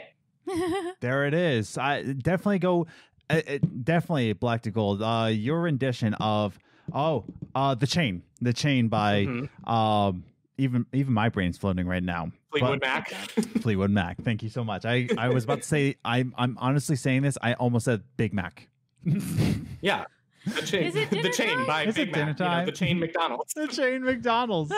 There it is. I definitely go. Definitely Black to Gold. Your rendition of the chain by even my brain's floating right now. Fleetwood Mac. Fleetwood Mac. Thank you so much. I was about to say I'm honestly saying this. I almost said Big Mac. Yeah. The chain by Big Mac. You know, the chain McDonald's. The chain McDonald's.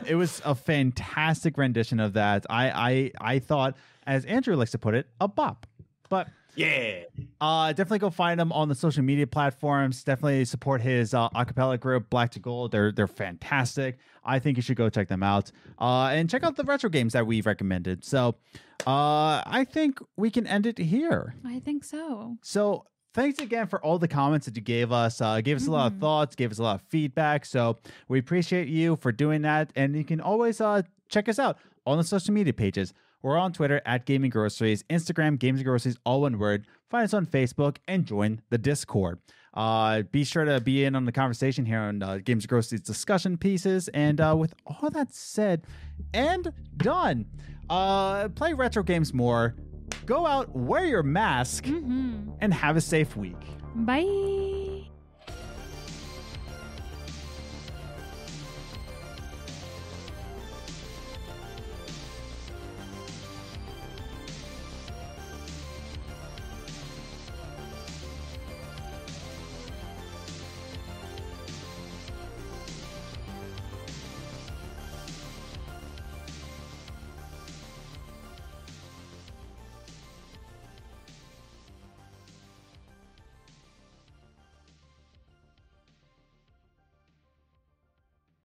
It was a fantastic rendition of that. I thought, as Andrew likes to put it, a bop. But yeah. Definitely go find him on the social media platforms. Definitely support his acapella group, Black to Gold. They're fantastic. I think you should go check them out. And check out the retro games that we've recommended. So I think we can end it here. I think so. So thanks again for all the comments that you gave us. Gave us a lot of thoughts, gave us a lot of feedback. So we appreciate you for doing that. And you can always check us out on the social media pages. We're on Twitter at Gaming Groceries, Instagram, Games and Groceries, all one word. Find us on Facebook and join the Discord. Be sure to be in on the conversation here on Games and Groceries discussion pieces. And with all that said and done, play retro games more. Go out, wear your mask, and have a safe week. Bye.